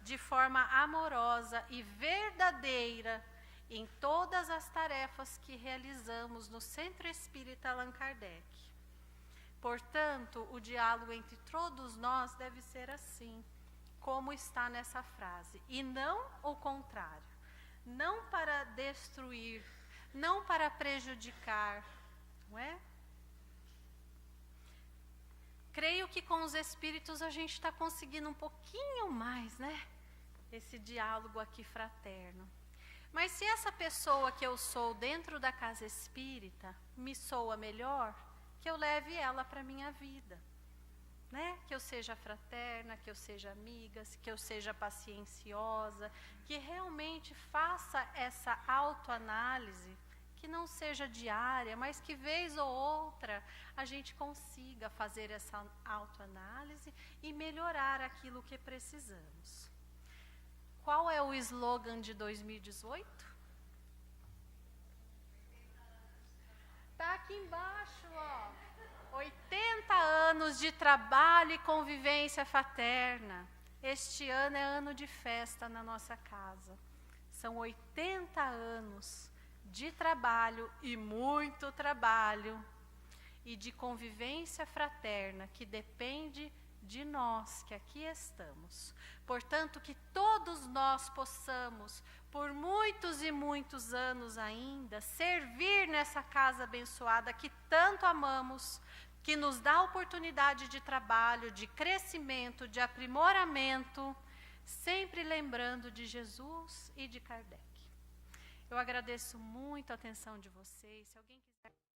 de forma amorosa e verdadeira em todas as tarefas que realizamos no Centro Espírita Allan Kardec. Portanto, o diálogo entre todos nós deve ser assim, como está nessa frase, e não o contrário. Não para destruir, não para prejudicar, não é? Creio que com os espíritos a gente está conseguindo um pouquinho mais, né? Esse diálogo aqui fraterno. Mas se essa pessoa que eu sou dentro da casa espírita me soa melhor, que eu leve ela para a minha vida, né? Que eu seja fraterna, que eu seja amiga, que eu seja pacienciosa, que realmente faça essa autoanálise, que não seja diária, mas que vez ou outra a gente consiga fazer essa autoanálise e melhorar aquilo que precisamos. Qual é o slogan de 2018? Está aqui embaixo, ó. 80 anos de trabalho e convivência fraterna. Este ano é ano de festa na nossa casa. São 80 anos de trabalho e muito trabalho e de convivência fraterna que depende de nós que aqui estamos. Portanto, que todos nós possamos, por muitos e muitos anos ainda, servir nessa casa abençoada que tanto amamos, que nos dá oportunidade de trabalho, de crescimento, de aprimoramento, sempre lembrando de Jesus e de Kardec. Eu agradeço muito a atenção de vocês. Se alguém quiser...